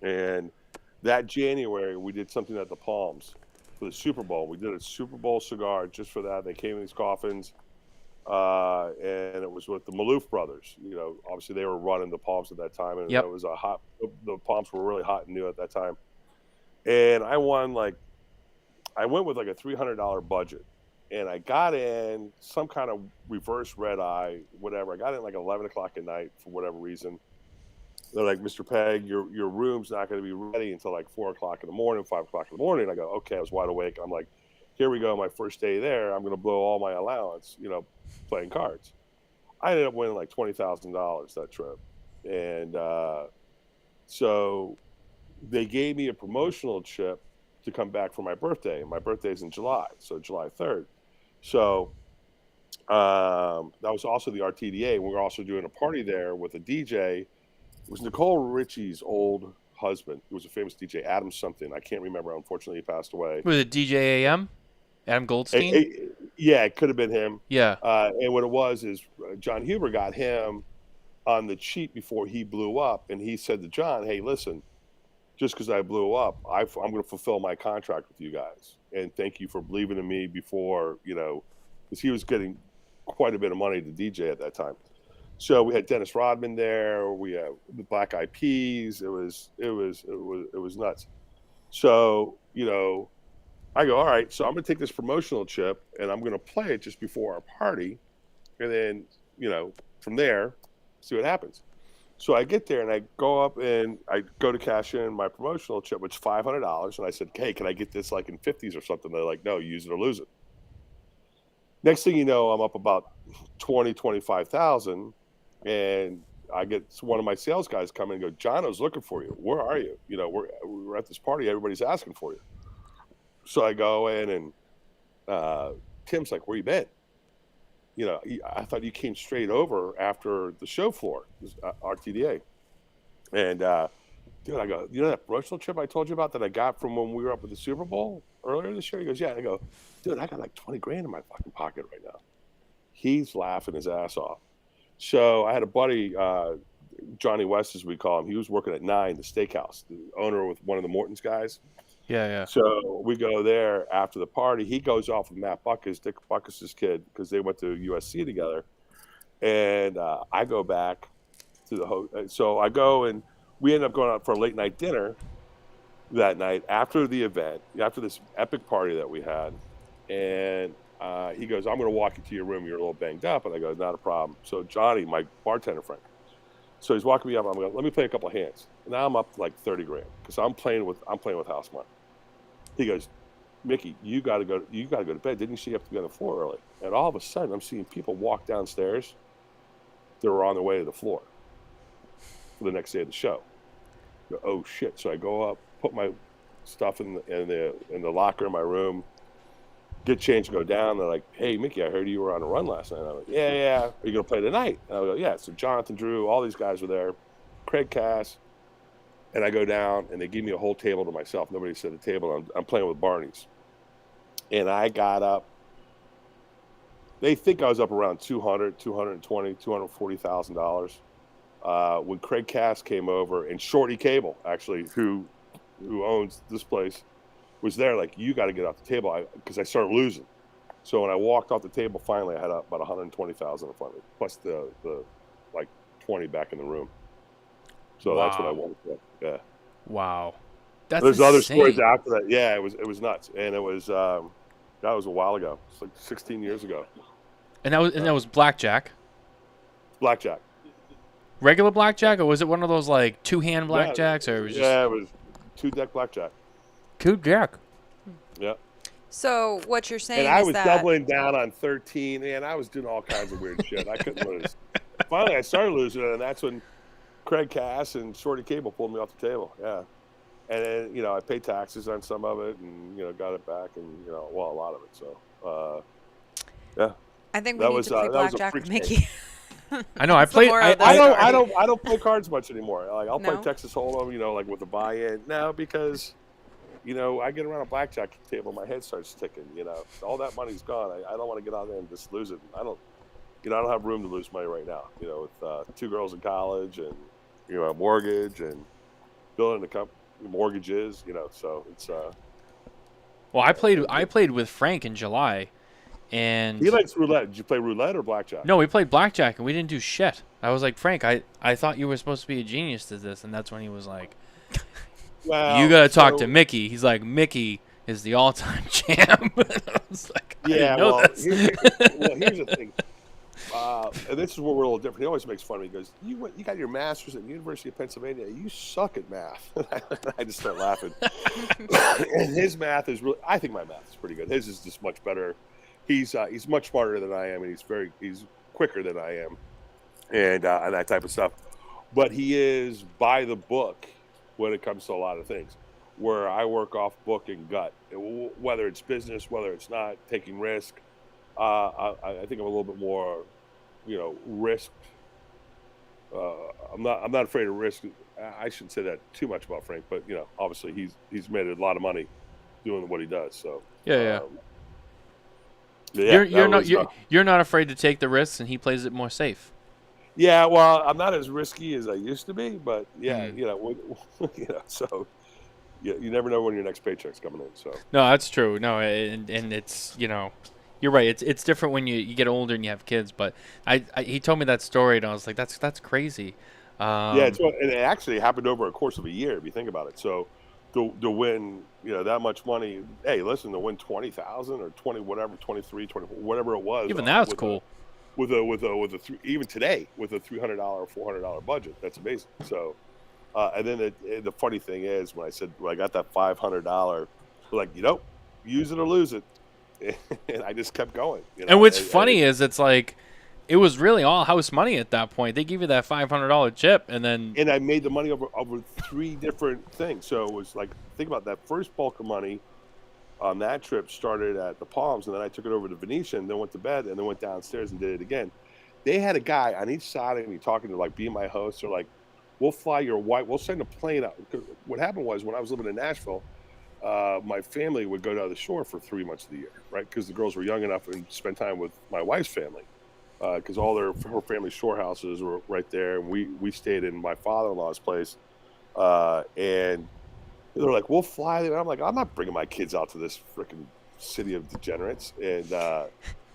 and that January we did something at the Palms for the Super Bowl. We did a Super Bowl cigar just for that. They came in these coffins, and it was with the Micallef brothers. You know, obviously they were running the Palms at that time, and it was the Palms were really hot and new at that time. And I went with like a $300 budget, and I got in some kind of reverse red eye, whatever. I got in like 11 o'clock at night for whatever reason. They're like, Mr. Pegg, your room's not going to be ready until like 4 o'clock in the morning, 5 o'clock in the morning. I go, okay, I was wide awake. I'm like, here we go. My first day there, I'm going to blow all my allowance, playing cards. I ended up winning like $20,000 that trip. And so they gave me a promotional chip to come back for my birthday. My birthday's in July, so July 3rd. So that was also the RTDA. We were also doing a party there with a DJ. It was Nicole Richie's old husband, who was a famous DJ, Adam something. I can't remember. Unfortunately, he passed away. Was it DJ AM? Adam Goldstein? Yeah, it could have been him. Yeah. And what it was is John Huber got him on the cheap before he blew up. And he said to John, hey, listen, just because I blew up, I'm going to fulfill my contract with you guys. And thank you for believing in me before, because he was getting quite a bit of money to DJ at that time. So we had Dennis Rodman there. We had the Black Eyed Peas. It was nuts. So, I go, all right, so I'm going to take this promotional chip and I'm going to play it just before our party. And then, from there, see what happens. So I get there and I go up and I go to cash in my promotional chip, which is $500. And I said, hey, can I get this like in 50s or something? They're like, no, use it or lose it. Next thing you know, I'm up about 25,000. And I get one of my sales guys come in and go, John, I was looking for you. Where are you? We're at this party. Everybody's asking for you. So I go in and Tim's like, where you been? I thought you came straight over after the show floor, RTDA. And dude, I go, that promotional trip I told you about that I got from when we were up at the Super Bowl earlier this year? He goes, yeah. And I go, dude, I got like 20 grand in my fucking pocket right now. He's laughing his ass off. So I had a buddy, Johnny West, as we call him. He was working at 9, the steakhouse, the owner with one of the Morton's guys. Yeah. So we go there after the party. He goes off with Matt Buckus, Dick Buckus' kid, because they went to USC together. And I go back to the hotel. So I go and we end up going out for a late night dinner that night after the event, after this epic party that we had. And he goes, I'm going to walk you to your room. You're a little banged up. And I go, not a problem. So Johnny, my bartender friend, so he's walking me up. I'm going, let me play a couple of hands. Now I'm up to like 30 grand because I'm playing with house money. He goes, Mickey, you got to go to bed. Didn't you see you have to be on the floor early? And all of a sudden, I'm seeing people walk downstairs. They were on their way to the floor for the next day of the show. I go, oh shit! So I go up, put my stuff in the locker in my room, get changed, and go down. They're like, hey, Mickey, I heard you were on a run last night. I'm like, yeah. Are you gonna play tonight? And I go, yeah. So Jonathan, Drew, all these guys were there. Craig Cass. And I go down, and they give me a whole table to myself. Nobody set a table. I'm playing with Barney's. And I got up. They think I was up around $200,000, $220,000, $240,000. When Craig Cass came over, and Shorty Cable, actually, who owns this place, was there like, you got to get off the table, because I started losing. So when I walked off the table, finally I had about 120,000 in front of me, plus the like 20 back in the room. So that's what I won. Yeah. Wow. That's There's insane. other stories after that. Yeah, it was nuts, and it was that was a while ago. It's like 16 years ago. And that was blackjack. Blackjack. Regular blackjack, or was it one of those like 2-hand blackjacks, or it was just it was 2-deck blackjack. 2-deck? Yeah. So what you're saying And I is was that doubling down on 13, and I was doing all kinds of weird shit. I couldn't lose. Finally, I started losing, and that's when Craig Cass and Shorty Cable pulled me off the table. Yeah. And then, I paid taxes on some of it, and, got it back, and, a lot of it. So, yeah. I think we need to play blackjack with Mickey. I know. I played. I don't play cards much anymore. Like, I'll play No? Texas Hold'em, like with the buy-in. No, because, I get around a blackjack table, my head starts ticking. All that money's gone. I don't want to get out there and just lose it. I don't have room to lose money right now. With 2 girls in college, and a mortgage, and building the mortgages. So it's. Well, I played with Frank in July. And he likes roulette. Did you play roulette or blackjack? No, we played blackjack, and we didn't do shit. I was like, Frank, I thought you were supposed to be a genius at this, and that's when he was like, well, you got to talk to Mickey. He's like, Mickey is the all-time champ. I was like, I didn't know this. Here's the thing. And this is where we're a little different. He always makes fun of me. He goes, you got your master's at the University of Pennsylvania. You suck at math. I just start laughing. And his math is really, I think my math is pretty good. His is just much better. He's much smarter than I am, and he's quicker than I am, and that type of stuff. But he is by the book when it comes to a lot of things, where I work off book and gut, whether it's business, whether it's not, taking risk. I think I'm a little bit more, risk. I'm not afraid of risk. I shouldn't say that too much about Frank, but obviously he's made a lot of money doing what he does. So yeah. Yeah, you're not afraid to take the risks, and he plays it more safe. Yeah, well, I'm not as risky as I used to be, but yeah, so you never know when your next paycheck's coming in. So no, that's true. No, and it's you're right. It's different when you get older and you have kids. But he told me that story, and I was like, that's crazy. And it actually happened over a course of a year, if you think about it. So to win, that much money. Hey, listen, to win 20,000 or 20, whatever, 23, 20, whatever it was. Even that's cool. Even today with a $300 or $400 budget, that's amazing. So, and then the funny thing is, when I got that $500, like, use it or lose it, and I just kept going. And what's funny is it's like, it was really all house money at that point. They give you that $500 chip, and I made the money over 3 different things. So it was like, think about that first bulk of money on that trip started at the Palms, and then I took it over to Venetian, then went to bed, and then went downstairs and did it again. They had a guy on each side of me talking to, like, be my host, or like, we'll fly your wife, we'll send a plane out. What happened was, when I was living in Nashville, my family would go down the shore for 3 months of the year, right? Because the girls were young enough and spend time with my wife's family. Because all her family shore houses were right there, and we stayed in my father-in-law's place, and they're like, "We'll fly there." I'm like, "I'm not bringing my kids out to this freaking city of degenerates," and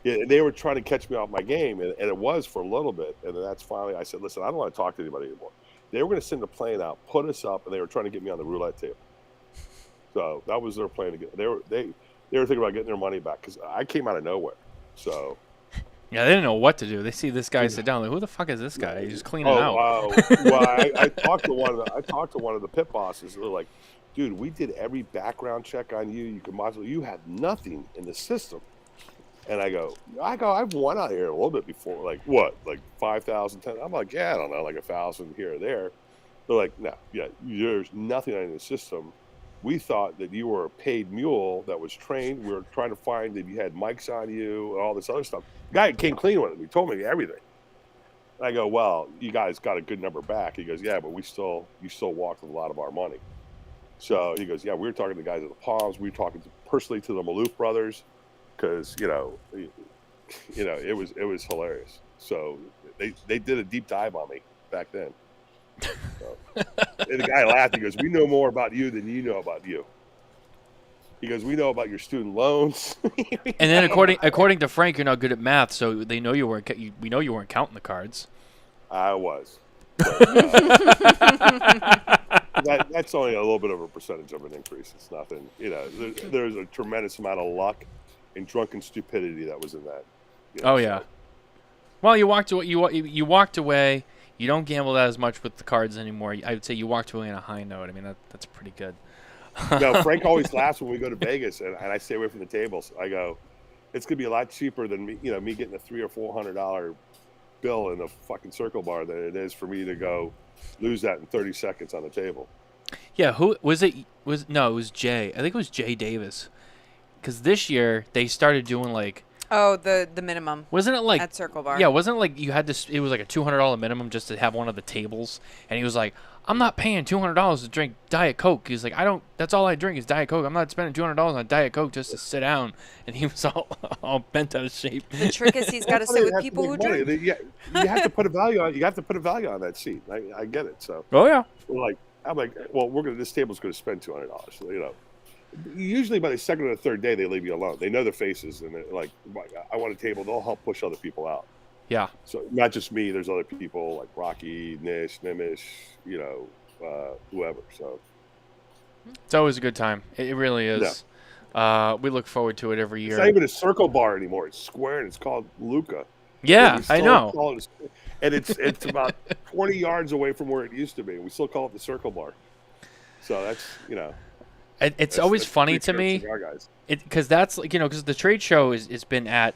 they were trying to catch me off my game, and it was for a little bit, and then that's finally I said, "Listen, I don't want to talk to anybody anymore." They were going to send a plane out, put us up, and they were trying to get me on the roulette table. So that was their plan to get. They were thinking about getting their money back, because I came out of nowhere, so. Yeah, they didn't know what to do. They see this guy sit down, like, who the fuck is this guy? He's just cleaning out. Wow. Well, I talked to one of the pit bosses. They're like, dude, we did every background check on you. You had nothing in the system. And I go, I've won out here a little bit before. Like, what? Like 5,000, 10? I'm like, yeah, I don't know, like 1,000 here or there. They're like, no, yeah, there's nothing in the system. We thought that you were a paid mule that was trained. We were trying to find that you had mics on you and all this other stuff. The guy came clean with it. He told me everything. And I go, well, you guys got a good number back. He goes, yeah, but you still walked with a lot of our money. So he goes, yeah, we were talking to the guys at the Palms. We were talking personally to the Micallef brothers, because it was hilarious. So they did a deep dive on me back then. So, and the guy laughed. He goes, "We know more about you than you know about you." He goes, we know about your student loans. And then according to Frank, you're not good at math, so they know you weren't. We know you weren't counting the cards. I was. But, that's only a little bit of a percentage of an increase. It's nothing. There's a tremendous amount of luck and drunken stupidity that was in that. Oh yeah. Well, you walked away. You walked away. You don't gamble as much with the cards anymore. I would say you walked away on a high note. I mean, that's pretty good. No, Frank always laughs when we go to Vegas, and I stay away from the tables. I go, it's gonna be a lot cheaper than me getting a $300 or $400 bill in a fucking circle bar than it is for me to go lose that in 30 seconds on the table. Yeah, who was it? It was Jay. I think it was Jay Davis. Because this year they started doing like. Oh, the minimum. Wasn't it like at Circle Bar? Yeah, wasn't it like you had to? It was like a $200 minimum just to have one of the tables, and he was like, "I'm not paying $200 to drink Diet Coke." He's like, "I don't. That's all I drink is Diet Coke. I'm not spending $200 on Diet Coke just to sit down." And he was all bent out of shape. The trick is he's got to sit with people who drink. Yeah, you have to put a value on. You have to put a value on that seat. I get it. So. Oh yeah. I'm like, well, this table's going to spend $200. Usually by the second or the third day they leave you alone. They know their faces, and they're like, I want a table. They'll help push other people out. Yeah. So not just me. There's other people like Rocky, Nish, Nimish, whoever. So it's always a good time. It really is. Yeah. We look forward to it every year. It's not even a circle bar anymore. It's square, and it's called Luca. Yeah, I know. And it's about 20 yards away from where it used to be. We still call it the Circle Bar. So that's It's always funny to me, because that's because the trade show is been at,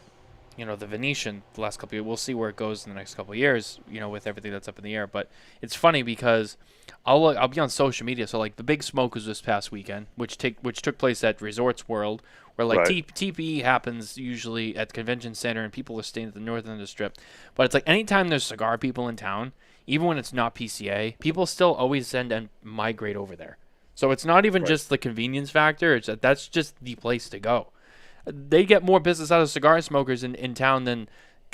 the Venetian the last couple of years. We'll see where it goes in the next couple of years, with everything that's up in the air. But it's funny because I'll be on social media. So like the big smoke was this past weekend, which took place at Resorts World, where like TPE happens usually at the convention center, and people are staying at the northern end of the strip. But it's like anytime there's cigar people in town, even when it's not PCA, people still always send and migrate over there. So it's not even just the convenience factor. It's that's just the place to go. They get more business out of cigar smokers in town than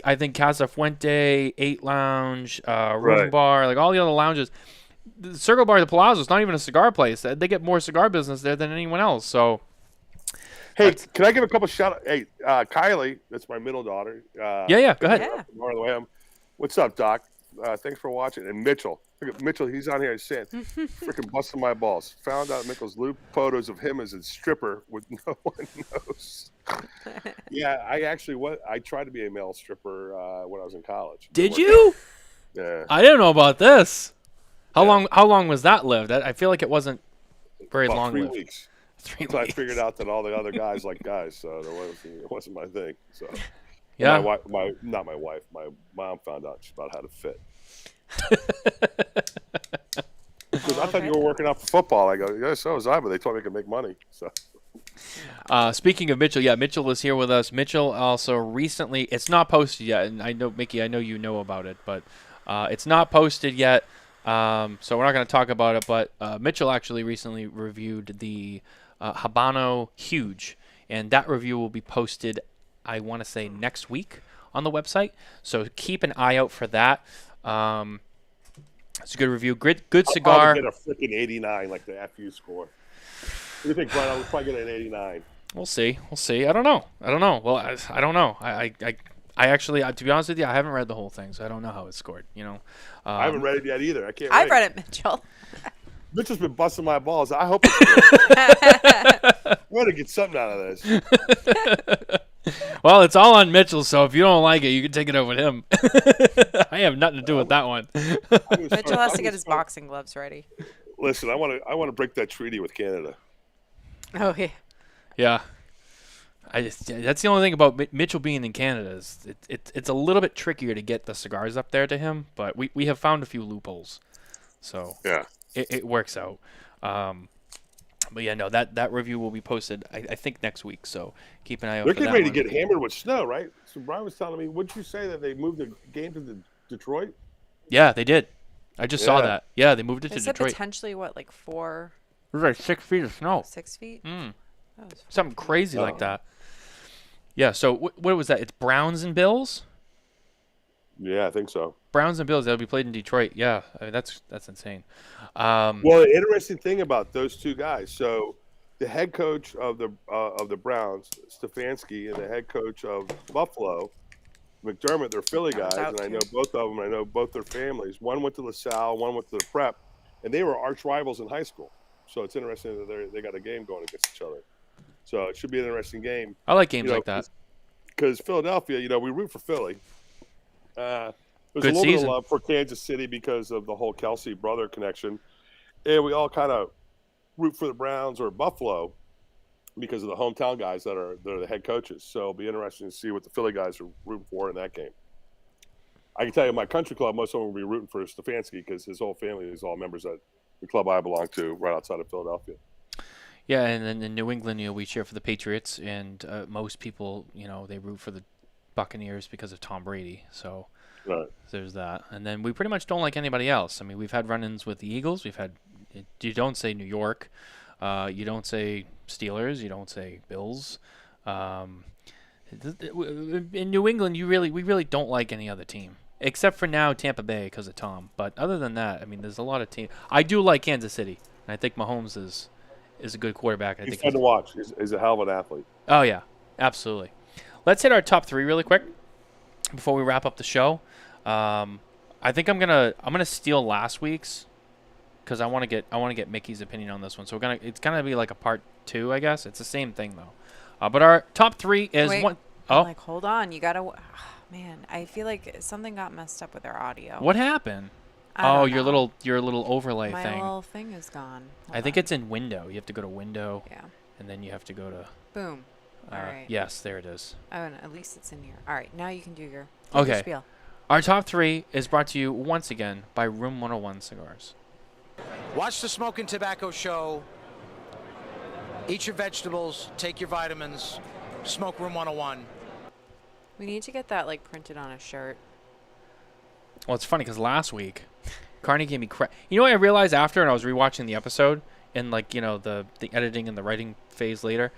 I think Casa Fuente, 8 Lounge, Room Bar, like all the other lounges. The Circle Bar, the Palazzo, is not even a cigar place. They get more cigar business there than anyone else. So, hey, can I give a couple shout-outs? Hey, Kylie, that's my middle daughter. Yeah, go ahead. Yeah. What's up, Doc? Thanks for watching. And Mitchell. Look at Mitchell. He's on here saying, freaking busting my balls. Found out Mitchell's loop photos of him as a stripper with no one knows. Yeah, I tried to be a male stripper when I was in college. Did you? Yeah. I didn't know about this. How long was that lived? I feel like it wasn't very long. 3 weeks. 3 weeks. So I figured out that all the other guys like guys, so it wasn't my thing. So yeah, not my wife. My mom found out about how to fit. Because I thought you were working out for football. I go, yeah, so was I, but they told me I could make money. So. Speaking of Mitchell, Mitchell is here with us. Mitchell also recently, it's not posted yet, and I know, Mickey, I know you know about it, but it's not posted yet, so we're not going to talk about it, but Mitchell actually recently reviewed the Habano Huge, and that review will be posted, I want to say, next week on the website, so keep an eye out for that. It's a good review. Good cigar. I'll probably get a freaking 89 like the FU score. What do you think, Brian? I'll probably get an 89. We'll see. I don't know. Well, I don't know. I actually, to be honest with you, I haven't read the whole thing, so I don't know how it's scored. I haven't read it yet either. I've read it, Mitchell. Mitchell's been busting my balls. I hope I'm going to get something out of this. Well, it's all on Mitchell, so if you don't like it, you can take it over to him. I have nothing to do with that one. Mitchell has to get his boxing gloves ready. Listen, I want to break that treaty with Canada. Oh yeah. Yeah. That's the only thing about Mitchell being in Canada is it's a little bit trickier to get the cigars up there to him, but we have found a few loopholes, so yeah, it works out. But yeah, no, that review will be posted, I think, next week. So keep an eye out. They're for that getting ready one. to get hammered with snow, right? So Brian was telling me, wouldn't you say that they moved the game to Detroit? Yeah, they did. I just saw that. Yeah, they moved it to said Detroit. Potentially what, like 4? It was like 6 feet of snow. 6 feet? Something crazy like that. Yeah. So what was that? It's Browns and Bills. Yeah, I think so. Browns and Bills. That'll be played in Detroit. Yeah, I mean, that's insane. Well, the interesting thing about those two guys. So the head coach of the Browns, Stefanski, and the head coach of Buffalo, McDermott, they're Philly I was guys, out and I too. know both of them. I know both their families. One went to LaSalle, one went to the Prep, and they were arch rivals in high school. So it's interesting that they got a game going against each other. So it should be an interesting game. I like games like that. Because Philadelphia, we root for Philly. There's Good a little bit season. of love for Kansas City because of the whole Kelsey brother connection. And we all kind of root for the Browns or Buffalo because of the hometown guys they're the head coaches. So it'll be interesting to see what the Philly guys are rooting for in that game. I can tell you my country club, most of them will be rooting for Stefanski because his whole family is all members of the club I belong to right outside of Philadelphia. Yeah, and then in New England, we cheer for the Patriots, and most people, they root for the Buccaneers because of Tom Brady. So Right. there's that. And then we pretty much don't like anybody else. I mean, we've had run-ins with the Eagles. You don't say New York. You don't say Steelers. You don't say Bills. In New England, we really don't like any other team. Except for now, Tampa Bay because of Tom. But other than that, I mean, there's a lot of teams. I do like Kansas City. And I think Mahomes is a good quarterback. He's fun to watch. He's a hell of an athlete. Oh, yeah. Absolutely. Let's hit our top three really quick before we wrap up the show. I think I'm gonna steal last week's because I want to get Mickey's opinion on this one. So it's gonna be like a part 2, I guess. It's the same thing though. But our top 3 is Wait, one oh like, hold on. You gotta. Man, I feel like something got messed up with our audio. What happened? I don't your know. little overlay My thing. little thing is gone. I think it's in window. You have to go to window. Yeah. And then you have to go to. Boom. All right. Yes, there it is. Oh, and at least it's in here. All right, now you can do your Okay. spiel. Our top 3 is brought to you once again by Room 101 Cigars. Watch the Smokin Tabacco show. Eat your vegetables. Take your vitamins. Smoke Room 101. We need to get that like printed on a shirt. Well, it's funny because last week, Carney gave me crap. You know what I realized after, and I was rewatching the episode, and like the editing and the writing phase later.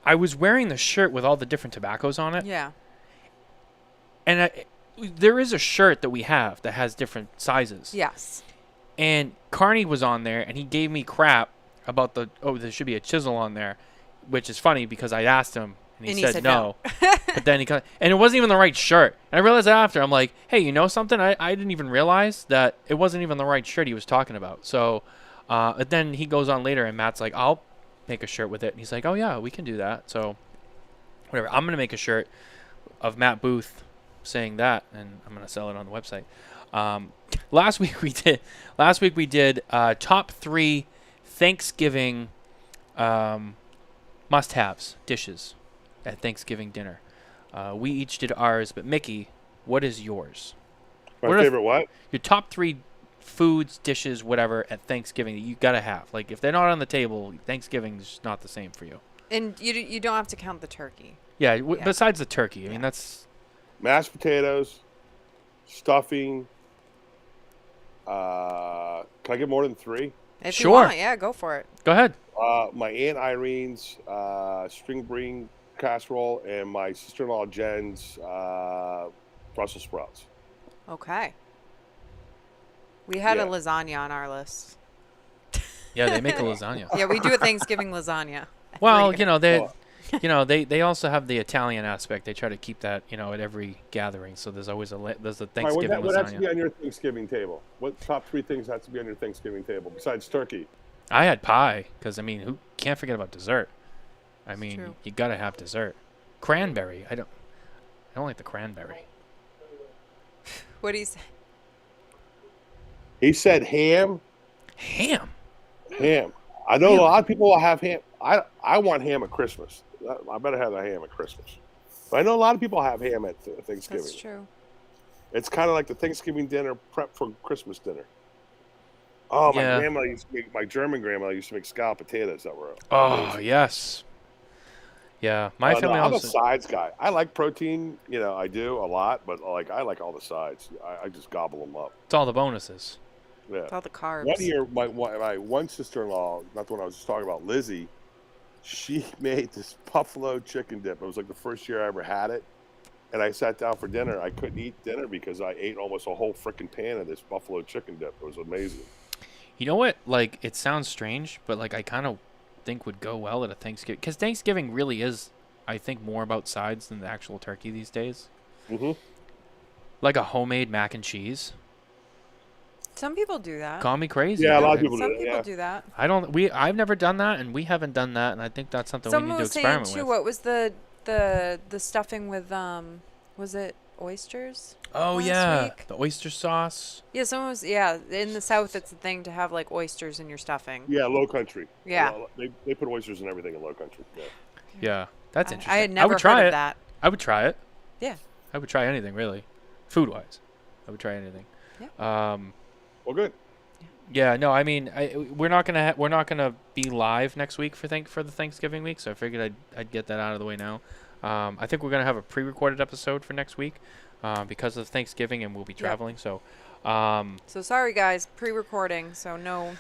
I was wearing the shirt with all the different tobaccos on it. Yeah. And there is a shirt that we have that has different sizes. Yes. And Carney was on there, and he gave me crap about there should be a chisel on there, which is funny because I asked him, and he said no. But then and it wasn't even the right shirt. And I realized after, I'm like, hey, you know something? I didn't even realize that it wasn't even the right shirt he was talking about. So, but then he goes on later, and Matt's like, I'll make a shirt with it. And he's like, oh, yeah, we can do that. So, whatever. I'm going to make a shirt of Matt Booth saying that, and I'm going to sell it on the website. Last week we did top 3 Thanksgiving must-haves dishes at Thanksgiving dinner. We each did ours, but Mickey, what is yours? My favorite what? Your top 3 foods, dishes, whatever at Thanksgiving that you gotta have. Like if they're not on the table, Thanksgiving's not the same for you. And you don't have to count the turkey. Yeah. Yeah. Besides the turkey, I mean that's Mashed potatoes, stuffing. Can I get more than 3? If Sure. you want, yeah, go for it. Go ahead. My Aunt Irene's string bean casserole and my sister-in-law Jen's Brussels sprouts. Okay. We had a Yeah. lasagna on our list. Yeah, they make a lasagna. Yeah, we do a Thanksgiving lasagna. Well, Every year. they also have the Italian aspect. They try to keep that, at every gathering. So there's always there's a Thanksgiving What has to be lasagna. on your Thanksgiving table? What top 3 things has to be on your Thanksgiving table besides turkey? I had pie because who can't forget about dessert? I mean, true. you gotta have dessert. Cranberry. I don't like the cranberry. What do you say? He said ham. Ham. Ham. I know a lot of people will have ham. I want ham at Christmas. I better have a ham at Christmas. But I know a lot of people have ham at Thanksgiving. That's true. It's kind of like the Thanksgiving dinner prep for Christmas dinner. Oh, Yeah. my German grandma used to make scalloped potatoes that were Oh amazing. yes. Yeah, my No, family I'm a also. sides guy. I like protein, I do a lot, but I like all the sides. I just gobble them up. It's all the bonuses. Yeah. It's all the carbs. One year, my one sister-in-law, not the one I was just talking about, Lizzie, she made this buffalo chicken dip. It was like the first year I ever had it. And I sat down for dinner. I couldn't eat dinner because I ate almost a whole freaking pan of this buffalo chicken dip. It was amazing. You know what? Like, it sounds strange, but like I kind of think would go well at a Thanksgiving, because Thanksgiving really is, I think, more about sides than the actual turkey these days. Mm-hmm. Like a homemade mac and cheese. Some people do that. Call me crazy. Yeah, a lot of people Some do it. people Yeah. do that. I've never done that, and we haven't done that, and I think that's something we need Someone to was saying experiment too. with. What was the stuffing with was it oysters? Oh last yeah, week? the oyster sauce. Yeah, someone was. In the South, it's a thing to have like oysters in your stuffing. Yeah, Low Country. Yeah. They put oysters in everything in Low Country. Yeah. Yeah, that's interesting. I had never would try heard it. of that. I would try it. Yeah. I would try anything really, food wise. I would try anything. Yeah. Well, good. Yeah, no, I mean, we're not gonna be live next week for the Thanksgiving week, so I figured I'd get that out of the way now. I think we're gonna have a pre-recorded episode for next week, because of Thanksgiving, and we'll be traveling. So, So sorry guys, pre-recording, so no.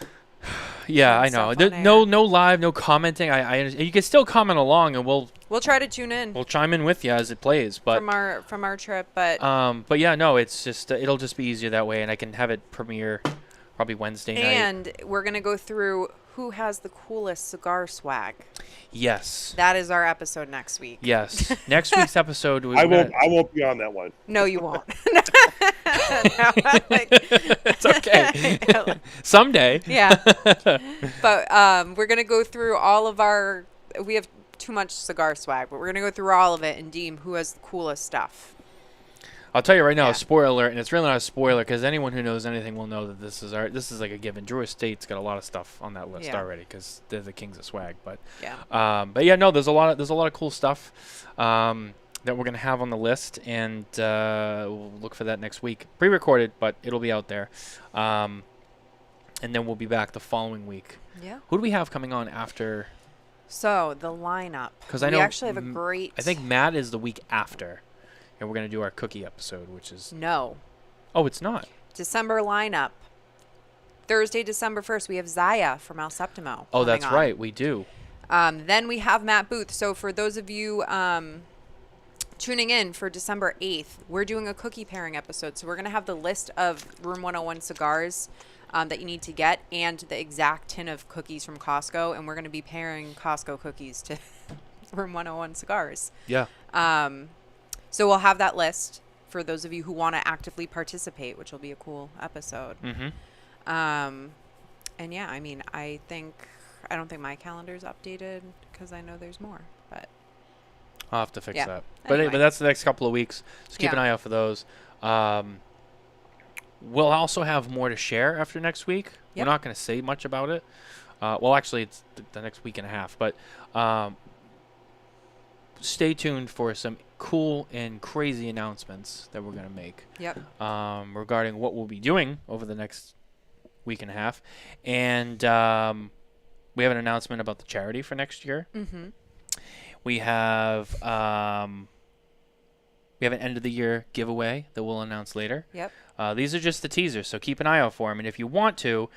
yeah, I know. stuff on No live, no commenting. I understand. You can still comment along, and we'll We'll try to tune in chime in with you as it plays. But from our trip, but but yeah, no, it's just it'll just be easier that way, and I can have it premiere probably Wednesday night. and we're gonna go through who has the coolest cigar swag. Yes. That is our episode next week. Yes. Next week's episode. I won't be on that one. No, you won't. It's okay. Someday. Yeah. But we're going to go through all of our, we have too much cigar swag, but we're going to go through all of it and deem who has the coolest stuff. I'll tell you right now, Yeah. a spoiler alert, and it's really not a spoiler because anyone who knows anything will know that this is like a given. Drew Estate's got a lot of stuff on that list Yeah. already because they're the kings of swag. But Yeah. yeah, no, there's a lot of cool stuff that we're gonna have on the list, and we'll look for that next week. Pre-recorded, but it'll be out there. And then we'll be back the following week. Yeah. Who do we have coming on after? So the lineup. 'Cause I we know actually have a great. I think Matt is the week after, and we're gonna do our cookie episode, which is No. oh, it's not. December lineup. Thursday, December 1st, we have Zaya from El Septimo. Oh, coming that's on. right, we do. Then we have Matt Booth. So for those of you tuning in for December 8th, we're doing a cookie pairing episode. So we're going to have the list of Room 101 cigars that you need to get and the exact tin of cookies from Costco. And we're going to be pairing Costco cookies to Room 101 cigars. Yeah. So we'll have that list for those of you who want to actively participate, which will be a cool episode. Mm-hmm. And yeah, I mean, I don't think my calendar's updated because I know there's more, but I'll have to fix Yeah. that. But Anyway. that's the next couple of weeks. So keep an Yeah. eye out for those. We'll also have more to share after next week. We're Yep. not going to say much about it. Well, actually, it's the next week and a half. But stay tuned for some cool and crazy announcements that we're going to make yep. regarding what we'll be doing over the next week and a half. And we have an announcement about the charity for next year. Mm-hmm. We have an end of the year giveaway that we'll announce later. Yep. These are just the teasers, so keep an eye out for them. And if you want to,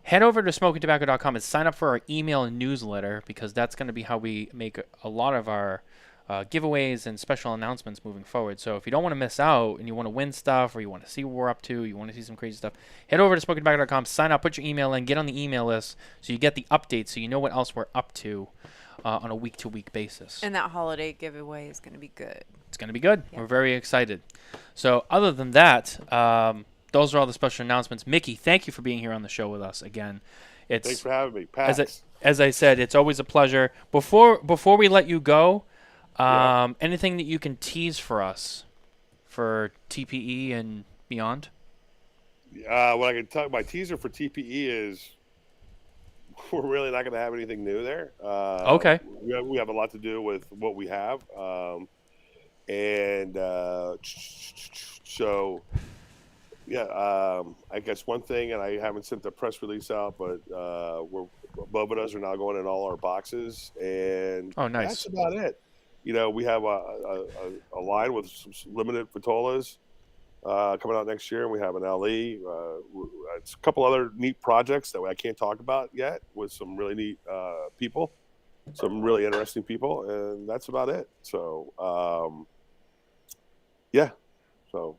head over to smokingtobacco.com and sign up for our email newsletter, because that's going to be how we make a lot of our giveaways and special announcements moving forward. So if you don't want to miss out and you want to win stuff, or you want to see what we're up to, you want to see some crazy stuff, head over to smokingtobacco.com, sign up, put your email in, get on the email list so you get the updates, so you know what else we're up to on a week-to-week basis. And that holiday giveaway is going to be good. It's going to be good. Yeah. We're very excited. So other than that, those are all the special announcements. Mickey, thank you for being here on the show with us again. Thanks for having me, Pat. As I said, it's always a pleasure. Before we let you go, anything that you can tease for us for TPE and beyond? What I can tell my teaser for TPE is we're really not going to have anything new there. Okay. We have a lot to do with what we have. So, yeah, I guess one thing, and I haven't sent the press release out, but Bobodas are now going in all our boxes, and Oh, nice. that's about it. You know, we have a line with some limited Vitolas coming out next year, and we have an LE. It's a couple other neat projects that I can't talk about yet with some really neat people, some really interesting people, and that's about it. So, yeah. So,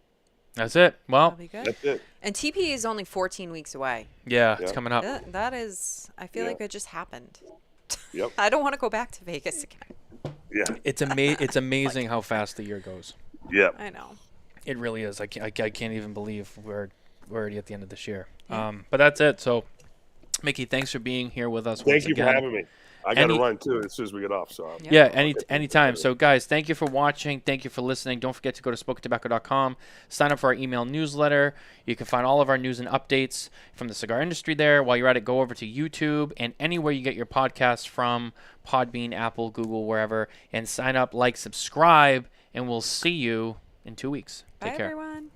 That's it. Well, That'll be good. That's it. And TP is only 14 weeks away. yeah, it's Yeah. coming up. That is, I feel Yeah. like it just happened. Yep. I don't want to go back to Vegas again. Yeah. It's amazing how fast the year goes. Yeah. I know. It really is. I can't even believe we're already at the end of this year. Yeah. But that's it. So, Mickey, thanks for being here with us. Thank once you again. for having me. I got to Any- run too as soon as we get off. So Yeah, anytime. So, guys, thank you for watching. Thank you for listening. Don't forget to go to SmokinTabacco.com. Sign up for our email newsletter. You can find all of our news and updates from the cigar industry there. While you're at it, go over to YouTube and anywhere you get your podcasts from, Podbean, Apple, Google, wherever, and sign up, like, subscribe, and we'll see you in 2 weeks. Bye, Take care. everyone.